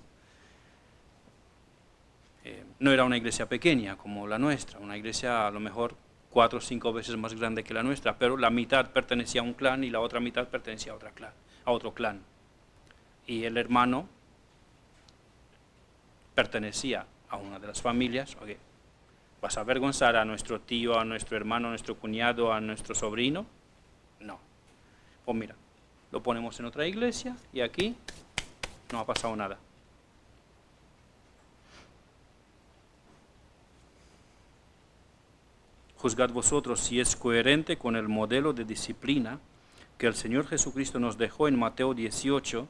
Speaker 1: No era una iglesia pequeña como la nuestra, una iglesia a lo mejor 4 o 5 veces más grande que la nuestra, pero la mitad pertenecía a un clan y la otra mitad pertenecía a otro clan. Y el hermano pertenecía a una de las familias. Okay, ¿vas a avergonzar a nuestro tío, a nuestro hermano, a nuestro cuñado, a nuestro sobrino? No. Pues mira, lo ponemos en otra iglesia y aquí no ha pasado nada. Juzgad vosotros si es coherente con el modelo de disciplina que el Señor Jesucristo nos dejó en Mateo 18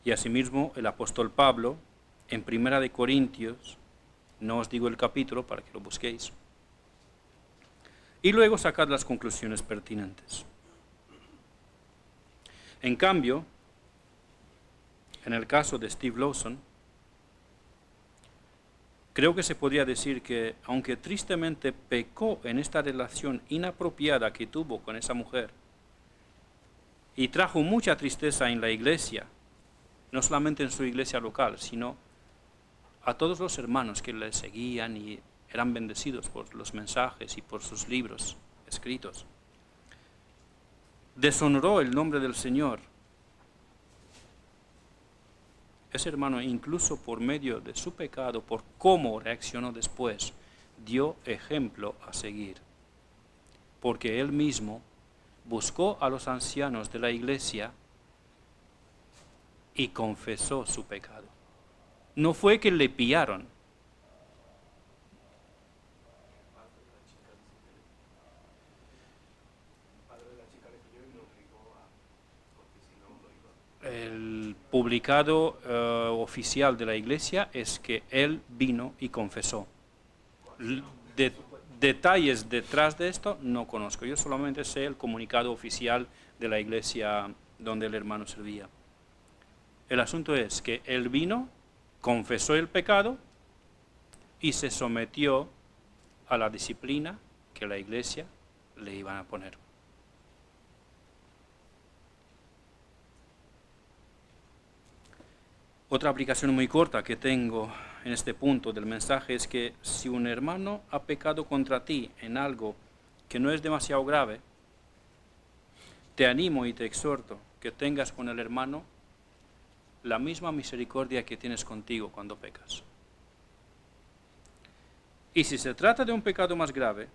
Speaker 1: y asimismo el apóstol Pablo en 1 Corintios, no os digo el capítulo para que lo busquéis, y luego sacad las conclusiones pertinentes. En cambio, En el caso de Steve Lawson, creo que se podría decir que, aunque tristemente pecó en esta relación inapropiada que tuvo con esa mujer, y trajo mucha tristeza en la iglesia, no solamente en su iglesia local, sino a todos los hermanos que le seguían y eran bendecidos por los mensajes y por sus libros escritos. Deshonró el nombre del Señor. Ese hermano, incluso por medio de su pecado, por cómo reaccionó después, dio ejemplo a seguir. Porque él mismo buscó a los ancianos de la iglesia y confesó su pecado. No fue que le pillaron. El publicado oficial de la iglesia es que él vino y confesó. Detalles detrás de esto no conozco. Yo solamente sé el comunicado oficial de la iglesia donde el hermano servía. El asunto es que él vino, confesó el pecado y se sometió a la disciplina que la iglesia le iban a poner. Otra aplicación muy corta que tengo en este punto del mensaje es que si un hermano ha pecado contra ti en algo que no es demasiado grave, te animo y te exhorto que tengas con el hermano la misma misericordia que tienes contigo cuando pecas. Y si se trata de un pecado más grave,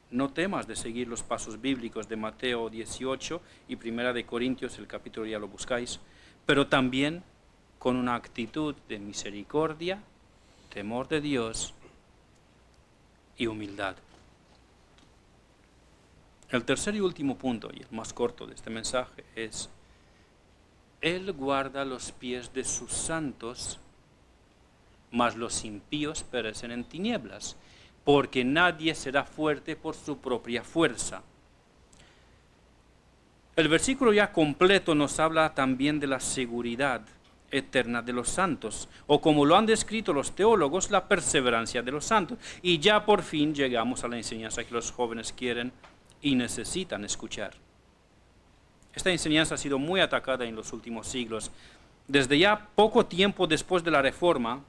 Speaker 1: no temas de seguir los pasos bíblicos de Mateo 18 y 1 de Corintios, el capítulo ya lo buscáis, pero también con una actitud de misericordia, temor de Dios y humildad. El tercer y último punto, y el más corto de este mensaje, es: Él guarda los pies de sus santos, mas los impíos perecen en tinieblas, porque nadie será fuerte por su propia fuerza. El versículo ya completo nos habla también de la seguridad eterna de los santos, o como lo han descrito los teólogos, la perseverancia de los santos. Y ya por fin llegamos a la enseñanza que los jóvenes quieren y necesitan escuchar. Esta enseñanza ha sido muy atacada en los últimos siglos. Desde ya poco tiempo después de la Reforma,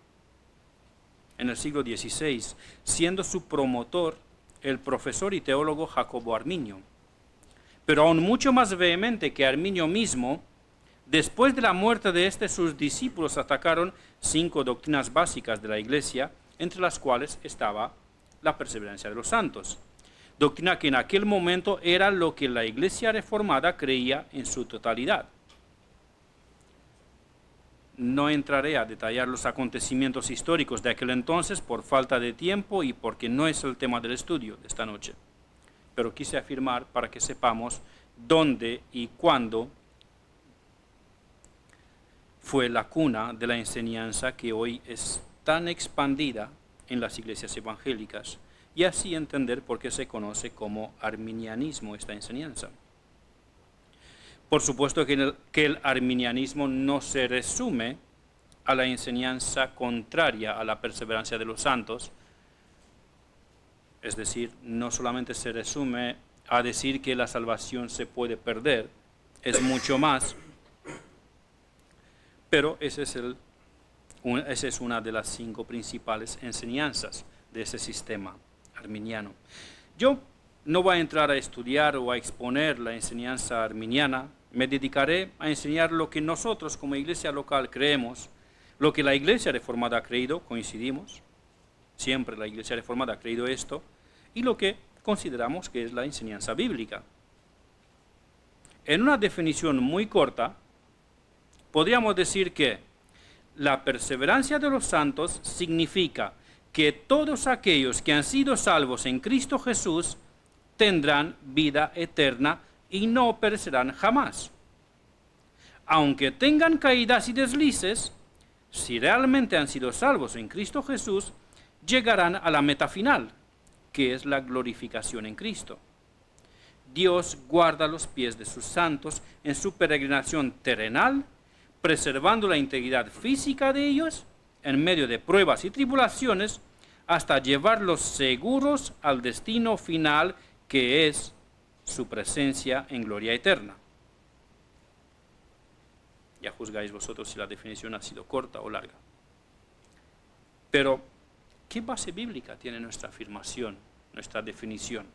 Speaker 1: en el siglo XVI, siendo su promotor el profesor y teólogo Jacobo Arminio. Pero aún mucho más vehemente que Arminio mismo, después de la muerte de sus discípulos atacaron 5 doctrinas básicas de la Iglesia, entre las cuales estaba la perseverancia de los santos. Doctrina que en aquel momento era lo que la Iglesia reformada creía en su totalidad. No entraré a detallar los acontecimientos históricos de aquel entonces por falta de tiempo y porque no es el tema del estudio de esta noche. Pero quise afirmar para que sepamos dónde y cuándo fue la cuna de la enseñanza que hoy es tan expandida en las iglesias evangélicas, y así entender por qué se conoce como arminianismo esta enseñanza. Por supuesto que el arminianismo no se resume a la enseñanza contraria a la perseverancia de los santos, es decir, no solamente se resume a decir que la salvación se puede perder, es mucho más, pero esa es una de las 5 principales enseñanzas de ese sistema arminiano. Yo no voy a entrar a estudiar o a exponer la enseñanza arminiana, me dedicaré a enseñar lo que nosotros como iglesia local creemos, lo que la iglesia reformada ha creído, coincidimos, siempre la iglesia reformada ha creído esto, y lo que consideramos que es la enseñanza bíblica. En una definición muy corta, podríamos decir que la perseverancia de los santos significa que todos aquellos que han sido salvos en Cristo Jesús tendrán vida eterna y no perecerán jamás. Aunque tengan caídas y deslices, si realmente han sido salvos en Cristo Jesús, llegarán a la meta final, que es la glorificación en Cristo. Dios guarda los pies de sus santos en su peregrinación terrenal, preservando la integridad física de ellos en medio de pruebas y tribulaciones, hasta llevarlos seguros al destino final, que es su presencia en gloria eterna. Ya juzgáis vosotros si la definición ha sido corta o larga. Pero, ¿qué base bíblica tiene nuestra afirmación, nuestra definición?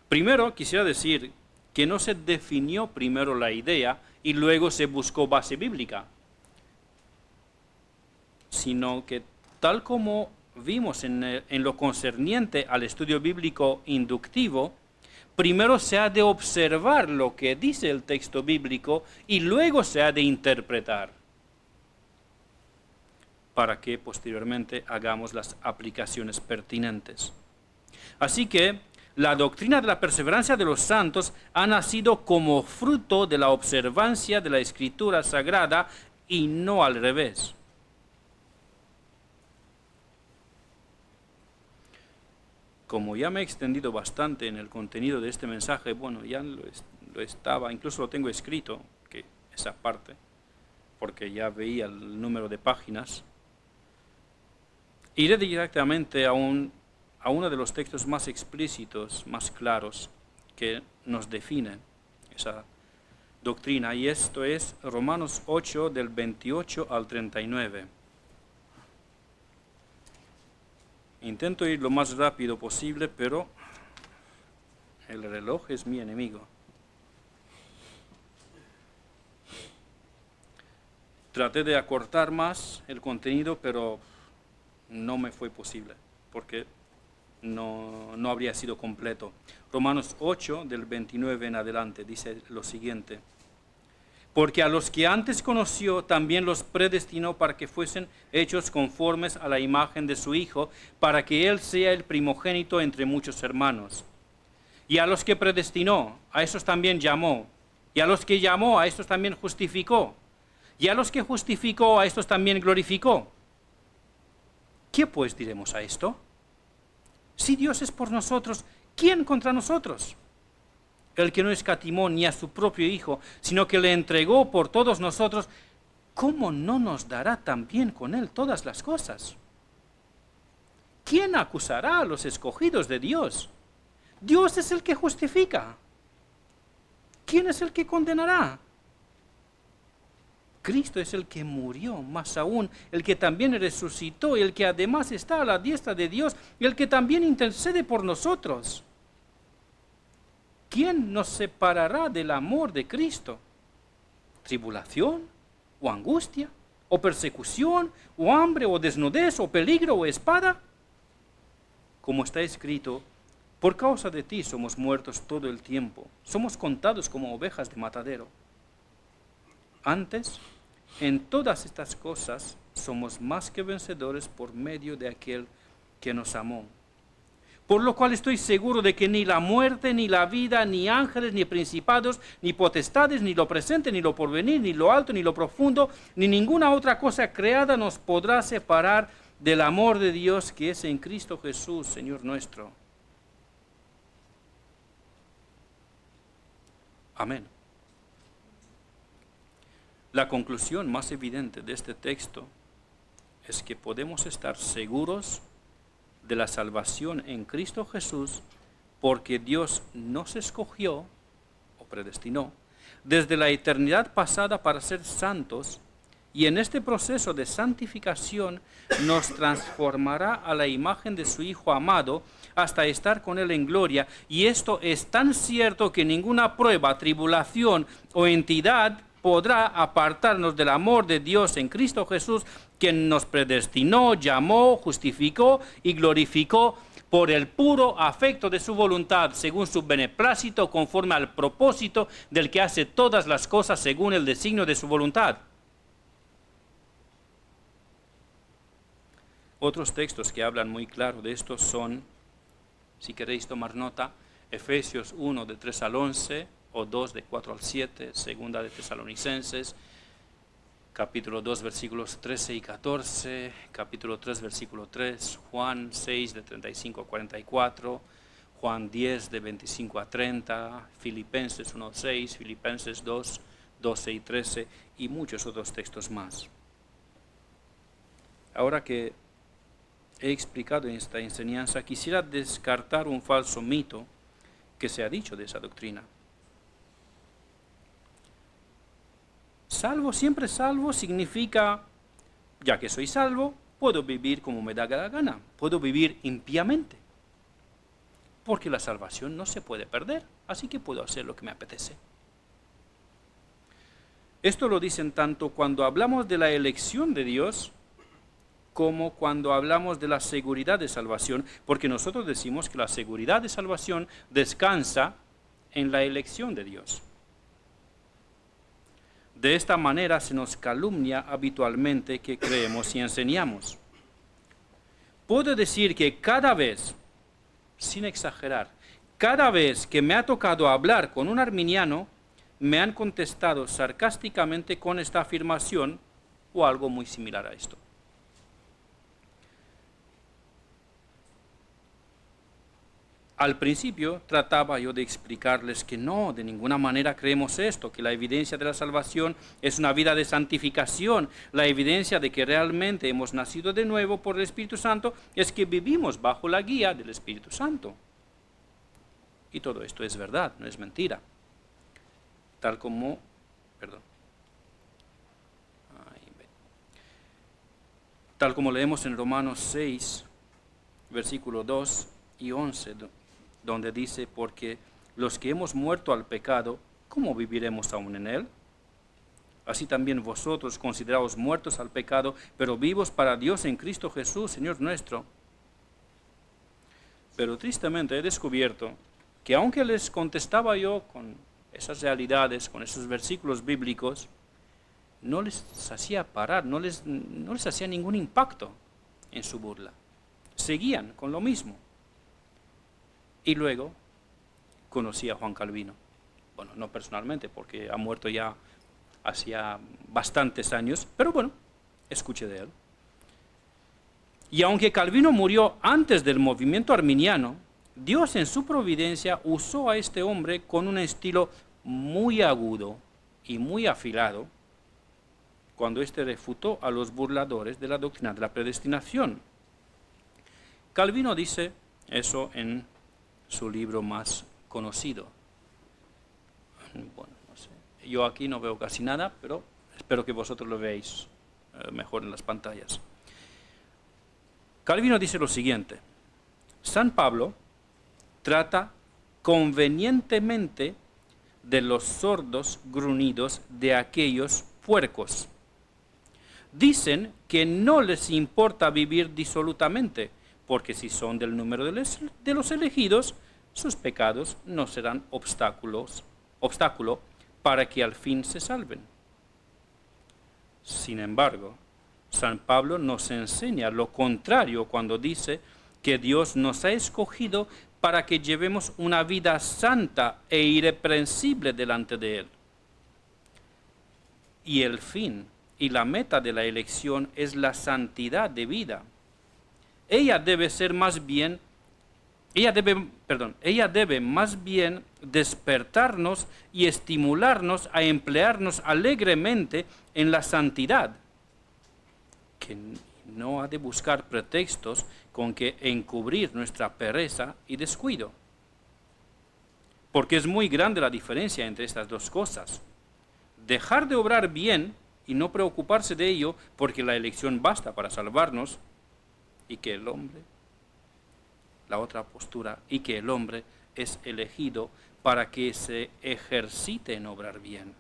Speaker 1: Primero, quisiera decir que no se definió primero la idea y luego se buscó base bíblica, sino que tal como vimos en lo concerniente al estudio bíblico inductivo, primero se ha de observar lo que dice el texto bíblico y luego se ha de interpretar, para que posteriormente hagamos las aplicaciones pertinentes. Así que la doctrina de la perseverancia de los santos ha nacido como fruto de la observancia de la Escritura Sagrada y no al revés. Como ya me he extendido bastante en el contenido de este mensaje, bueno, ya lo estaba, incluso lo tengo escrito, que esa parte, porque ya veía el número de páginas. Iré directamente a uno de los textos más explícitos, más claros, que nos define esa doctrina, y esto es Romanos 8, del 28 al 39. Intento ir lo más rápido posible, pero el reloj es mi enemigo. Traté de acortar más el contenido, pero no me fue posible, porque no habría sido completo. Romanos 8, del 29 en adelante, dice lo siguiente: porque a los que antes conoció, también los predestinó para que fuesen hechos conformes a la imagen de su Hijo, para que Él sea el primogénito entre muchos hermanos. Y a los que predestinó, a esos también llamó. Y a los que llamó, a estos también justificó. Y a los que justificó, a estos también glorificó. ¿Qué pues diremos a esto? Si Dios es por nosotros, ¿quién contra nosotros? El que no escatimó ni a su propio Hijo, sino que le entregó por todos nosotros, ¿cómo no nos dará también con Él todas las cosas? ¿Quién acusará a los escogidos de Dios? Dios es el que justifica. ¿Quién es el que condenará? Cristo es el que murió, más aún, el que también resucitó, el que además está a la diestra de Dios, y el que también intercede por nosotros. ¿Quién nos separará del amor de Cristo? ¿Tribulación? ¿O angustia? ¿O persecución? ¿O hambre? ¿O desnudez? ¿O peligro? ¿O espada? Como está escrito, por causa de ti somos muertos todo el tiempo, somos contados como ovejas de matadero. Antes, en todas estas cosas, somos más que vencedores por medio de aquel que nos amó. Por lo cual estoy seguro de que ni la muerte, ni la vida, ni ángeles, ni principados, ni potestades, ni lo presente, ni lo porvenir, ni lo alto, ni lo profundo, ni ninguna otra cosa creada nos podrá separar del amor de Dios que es en Cristo Jesús, Señor nuestro. Amén. La conclusión más evidente de este texto es que podemos estar seguros de la salvación en Cristo Jesús, porque Dios nos escogió o predestinó desde la eternidad pasada para ser santos, y en este proceso de santificación nos transformará a la imagen de su Hijo amado hasta estar con Él en gloria. Y esto es tan cierto que ninguna prueba, tribulación o entidad podrá apartarnos del amor de Dios en Cristo Jesús, quien nos predestinó, llamó, justificó y glorificó por el puro afecto de su voluntad, según su beneplácito, conforme al propósito del que hace todas las cosas según el designio de su voluntad. Otros textos que hablan muy claro de esto son, si queréis tomar nota, Efesios 1, de 3 al 11, o 2, de 4 al 7, segunda de Tesalonicenses, capítulo 2, versículos 13 y 14, capítulo 3, versículo 3, Juan 6, de 35 a 44, Juan 10, de 25 a 30, Filipenses 1, 6, Filipenses 2, 12 y 13 y muchos otros textos más. Ahora que he explicado esta enseñanza, quisiera descartar un falso mito que se ha dicho de esa doctrina. Salvo, siempre salvo, significa, ya que soy salvo, puedo vivir como me da la gana, puedo vivir impíamente, porque la salvación no se puede perder, así que puedo hacer lo que me apetece. Esto lo dicen tanto cuando hablamos de la elección de Dios, como cuando hablamos de la seguridad de salvación, porque nosotros decimos que la seguridad de salvación descansa en la elección de Dios. De esta manera se nos calumnia habitualmente que creemos y enseñamos. Puedo decir que cada vez, sin exagerar, cada vez que me ha tocado hablar con un arminiano, me han contestado sarcásticamente con esta afirmación o algo muy similar a esto. Al principio trataba yo de explicarles que no, de ninguna manera creemos esto, que la evidencia de la salvación es una vida de santificación. La evidencia de que realmente hemos nacido de nuevo por el Espíritu Santo es que vivimos bajo la guía del Espíritu Santo. Y todo esto es verdad, no es mentira. Tal como leemos en Romanos 6, versículo 2 y 11, donde dice, porque los que hemos muerto al pecado, ¿cómo viviremos aún en él? Así también vosotros consideraos muertos al pecado, pero vivos para Dios en Cristo Jesús, Señor nuestro. Pero tristemente he descubierto que aunque les contestaba yo con esas realidades, con esos versículos bíblicos, no les hacía parar, no les hacía ningún impacto en su burla. Seguían con lo mismo. Y luego conocí a Juan Calvino. Bueno, no personalmente, porque ha muerto ya hacía bastantes años, pero bueno, escuché de él. Y aunque Calvino murió antes del movimiento arminiano, Dios en su providencia usó a este hombre con un estilo muy agudo y muy afilado cuando éste refutó a los burladores de la doctrina de la predestinación. Calvino dice eso en su libro más conocido. Bueno, no sé. Yo aquí no veo casi nada, pero espero que vosotros lo veáis mejor en las pantallas. Calvino dice lo siguiente: San Pablo trata convenientemente de los sordos gruñidos de aquellos puercos. Dicen que no les importa vivir disolutamente, porque si son del número de los elegidos, sus pecados no serán obstáculo para que al fin se salven. Sin embargo, San Pablo nos enseña lo contrario cuando dice que Dios nos ha escogido para que llevemos una vida santa e irreprensible delante de Él. Y el fin y la meta de la elección es la santidad de vida. Ella debe más bien despertarnos y estimularnos a emplearnos alegremente en la santidad, que no ha de buscar pretextos con que encubrir nuestra pereza y descuido. Porque es muy grande la diferencia entre estas dos cosas. Dejar de obrar bien y no preocuparse de ello porque la elección basta para salvarnos, y que el hombre, la otra postura, y que el hombre es elegido para que se ejercite en obrar bien.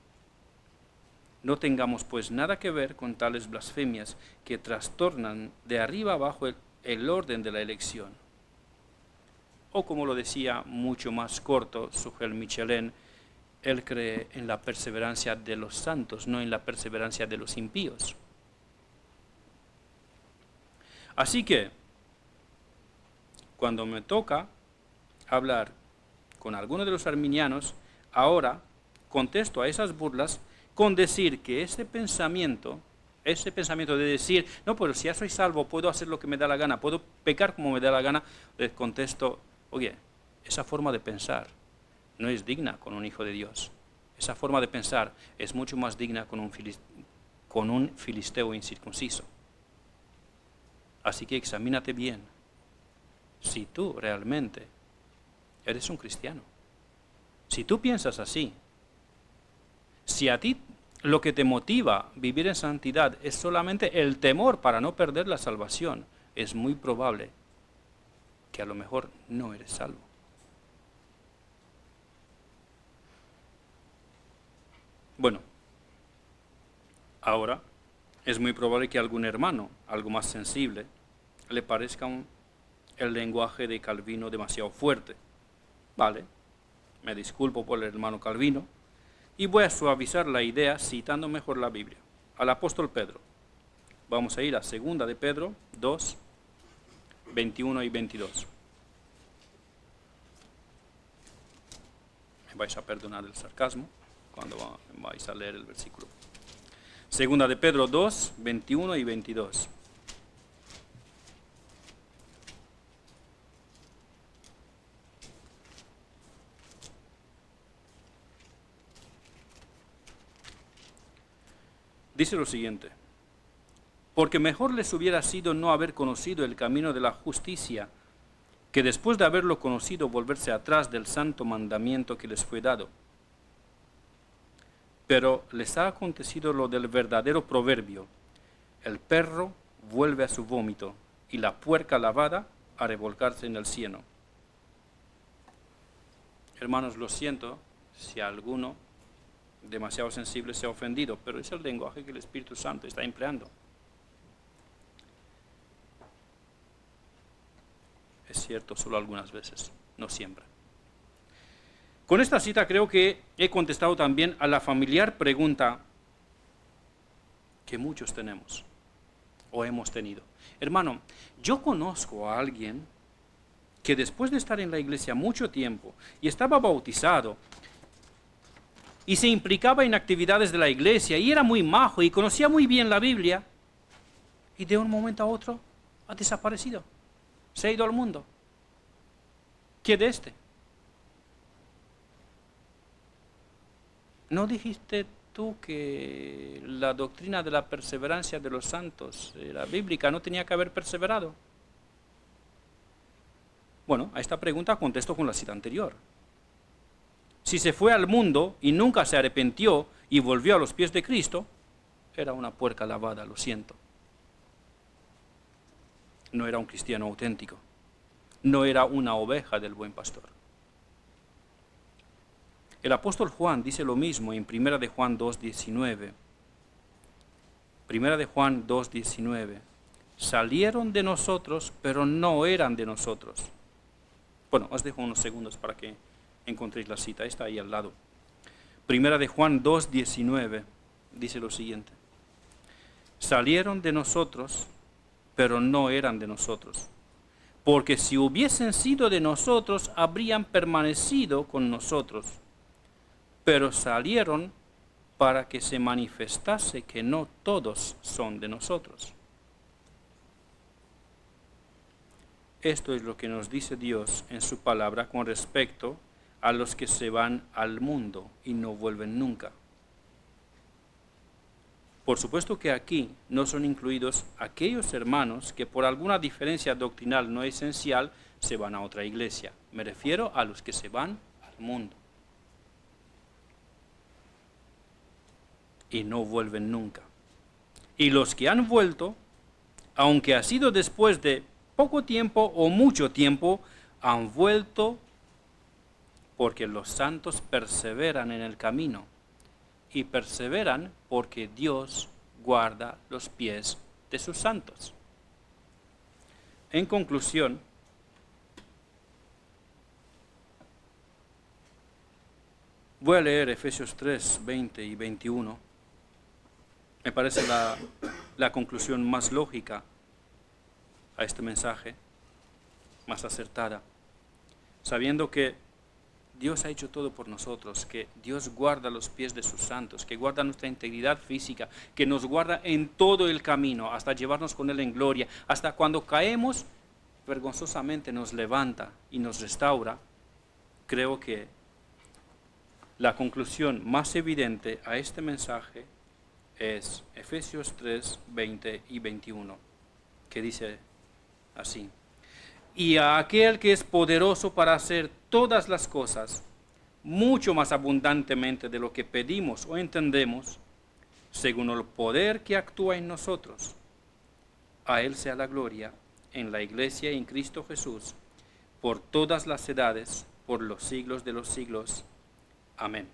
Speaker 1: No tengamos pues nada que ver con tales blasfemias que trastornan de arriba abajo el orden de la elección. O como lo decía mucho más corto Sugel Michelin, él cree en la perseverancia de los santos, no en la perseverancia de los impíos. Así que, cuando me toca hablar con alguno de los arminianos, ahora contesto a esas burlas con decir que ese pensamiento de decir, no, pero si ya soy salvo, puedo hacer lo que me da la gana, puedo pecar como me da la gana, les contesto, oye, esa forma de pensar no es digna con un hijo de Dios. Esa forma de pensar es mucho más digna con un filisteo incircunciso. Así que examínate bien si tú realmente eres un cristiano. Si tú piensas así, si a ti lo que te motiva a vivir en santidad es solamente el temor para no perder la salvación, es muy probable que a lo mejor no eres salvo. Bueno, ahora es muy probable que a algún hermano, algo más sensible, le parezca el lenguaje de Calvino demasiado fuerte. Vale, me disculpo por el hermano Calvino y voy a suavizar la idea citando mejor la Biblia. Al apóstol Pedro. Vamos a ir a 2 de Pedro 2, 21 y 22. Me vais a perdonar el sarcasmo cuando vais a leer el versículo. 2 de Pedro 2, 21 y 22. Dice lo siguiente: porque mejor les hubiera sido no haber conocido el camino de la justicia, que después de haberlo conocido volverse atrás del santo mandamiento que les fue dado. Pero les ha acontecido lo del verdadero proverbio: el perro vuelve a su vómito y la puerca lavada a revolcarse en el cieno. Hermanos, lo siento si alguno demasiado sensible se ha ofendido, pero es el lenguaje que el Espíritu Santo está empleando. Es cierto, solo algunas veces, no siempre. Con esta cita creo que he contestado también a la familiar pregunta que muchos tenemos o hemos tenido. Hermano, yo conozco a alguien que después de estar en la iglesia mucho tiempo y estaba bautizado y se implicaba en actividades de la iglesia y era muy majo y conocía muy bien la Biblia, y de un momento a otro ha desaparecido, se ha ido al mundo. ¿Qué de este? ¿No dijiste tú que la doctrina de la perseverancia de los santos era bíblica? ¿No tenía que haber perseverado? Bueno, a esta pregunta contesto con la cita anterior. Si se fue al mundo y nunca se arrepintió y volvió a los pies de Cristo, era una puerca lavada, lo siento. No era un cristiano auténtico. No era una oveja del buen pastor. El apóstol Juan dice lo mismo en 1 de Juan 2:19. 1 de Juan 2:19. Salieron de nosotros, pero no eran de nosotros. Bueno, os dejo unos segundos para que encontréis la cita, está ahí al lado. 1 de Juan 2:19 dice lo siguiente: salieron de nosotros, pero no eran de nosotros, porque si hubiesen sido de nosotros, habrían permanecido con nosotros, pero salieron para que se manifestase que no todos son de nosotros. Esto es lo que nos dice Dios en su palabra con respecto a los que se van al mundo y no vuelven nunca. Por supuesto que aquí no son incluidos aquellos hermanos que por alguna diferencia doctrinal no esencial se van a otra iglesia. Me refiero a los que se van al mundo y no vuelven nunca. Y los que han vuelto, aunque ha sido después de poco tiempo o mucho tiempo, han vuelto porque los santos perseveran en el camino, y perseveran porque Dios guarda los pies de sus santos. En conclusión, voy a leer Efesios 3, 20 y 21. Me parece la conclusión más lógica a este mensaje, más acertada, sabiendo que Dios ha hecho todo por nosotros, que Dios guarda los pies de sus santos, que guarda nuestra integridad física, que nos guarda en todo el camino, hasta llevarnos con Él en gloria, hasta cuando caemos, vergonzosamente nos levanta y nos restaura. Creo que La conclusión más evidente a este mensaje es Efesios 3, 20 y 21, que dice así: y a aquel que es poderoso para hacer todas las cosas, mucho más abundantemente de lo que pedimos o entendemos, según el poder que actúa en nosotros. A Él sea la gloria en la Iglesia y en Cristo Jesús, por todas las edades, por los siglos de los siglos. Amén.